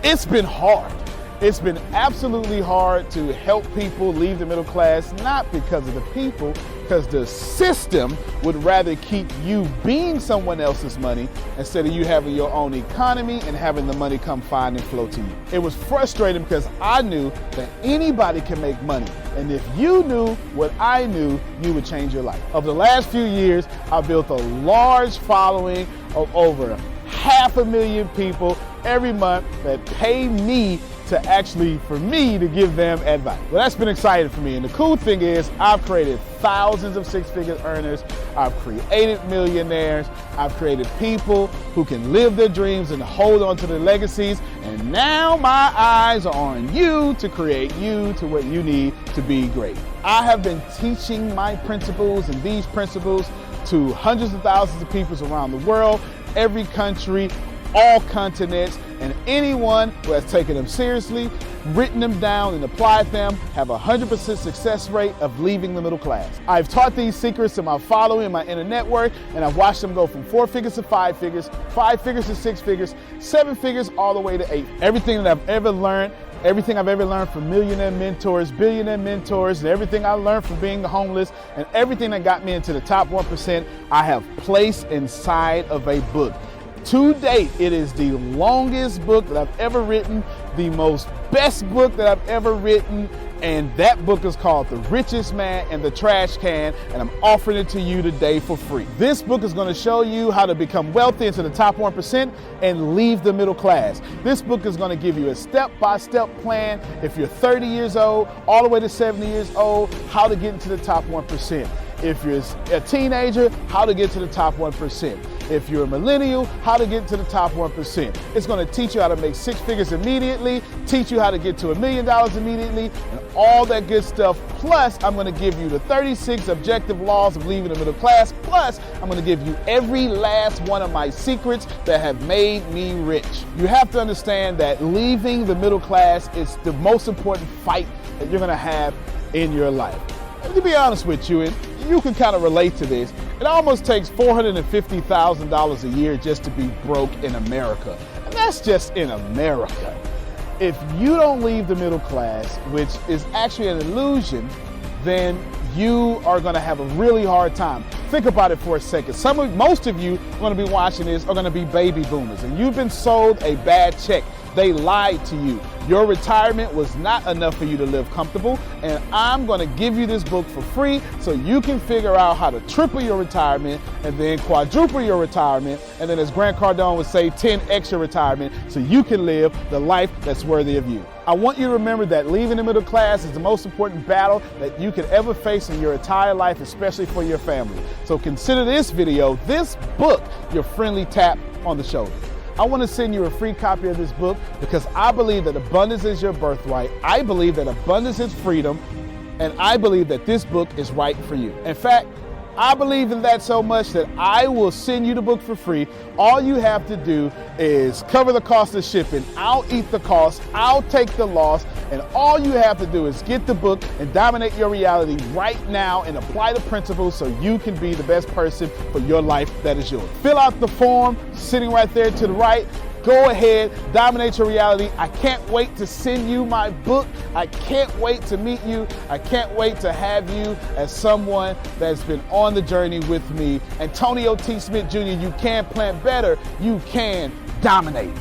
It's been hard. It's been absolutely hard to help people leave the middle class, not because of the people, because the system would rather keep you being someone else's money instead of you having your own economy and having the money come find and flow to you. It was frustrating because I knew that anybody can make money. And if you knew what I knew, you would change your life. Over the last few years, I've built a large following of over 500,000 people every month that pay me for me to give them advice. Well, that's been exciting for me. And the cool thing is I've created thousands of six-figure earners. I've created millionaires. I've created people who can live their dreams and hold on to their legacies. And now my eyes are on you to create you to what you need to be great. I have been teaching my principles and these principles to hundreds of thousands of people around the world, every country, all continents, and anyone who has taken them seriously, written them down, and applied them have a 100% success rate of leaving the middle class. I've taught these secrets to my following, my inner network, and I've watched them go from 4 figures to 5 figures, 5 figures to 6 figures, 7 figures, all the way to 8. Everything that I've ever learned, everything I've ever learned from millionaire mentors, billionaire mentors, and everything I learned from being homeless, and everything that got me into the top 1%, I have placed inside of a book. To date, it is the longest book that I've ever written, the most best book that I've ever written, and that book is called The Richest Man in the Trash Can, and I'm offering it to you today for free. This book is going to show you how to become wealthy into the top 1% and leave the middle class. This book is going to give you a step-by-step plan if you're 30 years old, all the way to 70 years old, how to get into the top 1%. If you're a teenager, how to get to the top 1%. If you're a millennial, how to get to the top 1%. It's going to teach you how to make 6 figures immediately, teach you how to get to $1 million immediately, and all that good stuff. Plus, I'm going to give you the 36 objective laws of leaving the middle class. Plus, I'm going to give you every last one of my secrets that have made me rich. You have to understand that leaving the middle class is the most important fight that you're going to have in your life. And to be honest with you, and you can kind of relate to this, it almost takes $450,000 a year just to be broke in America. And that's just in America. If you don't leave the middle class, which is actually an illusion, then you are going to have a really hard time. Think about it for a second. Most of you going to be watching this are going to be baby boomers, and you've been sold a bad check. They lied to you. Your retirement was not enough for you to live comfortable, and I'm going to give you this book for free so you can figure out how to triple your retirement and then quadruple your retirement, and then, as Grant Cardone would say, 10x your retirement so you can live the life that's worthy of you. I want you to remember that leaving the middle class is the most important battle that you could ever face in your entire life, especially for your family. So consider this video, this book, your friendly tap on the shoulder. I want to send you a free copy of this book because I believe that abundance is your birthright. I believe that abundance is freedom, and I believe that this book is right for you. In fact, I believe in that so much that I will send you the book for free. All you have to do is cover the cost of shipping. I'll eat the cost. I'll take the loss. And all you have to do is get the book and dominate your reality right now and apply the principles so you can be the best person for your life that is yours. Fill out the form sitting right there to the right. Go ahead, dominate your reality. I can't wait to send you my book. I can't wait to meet you. I can't wait to have you as someone that's been on the journey with me. Antonio T. Smith Jr., you can plan better. You can dominate.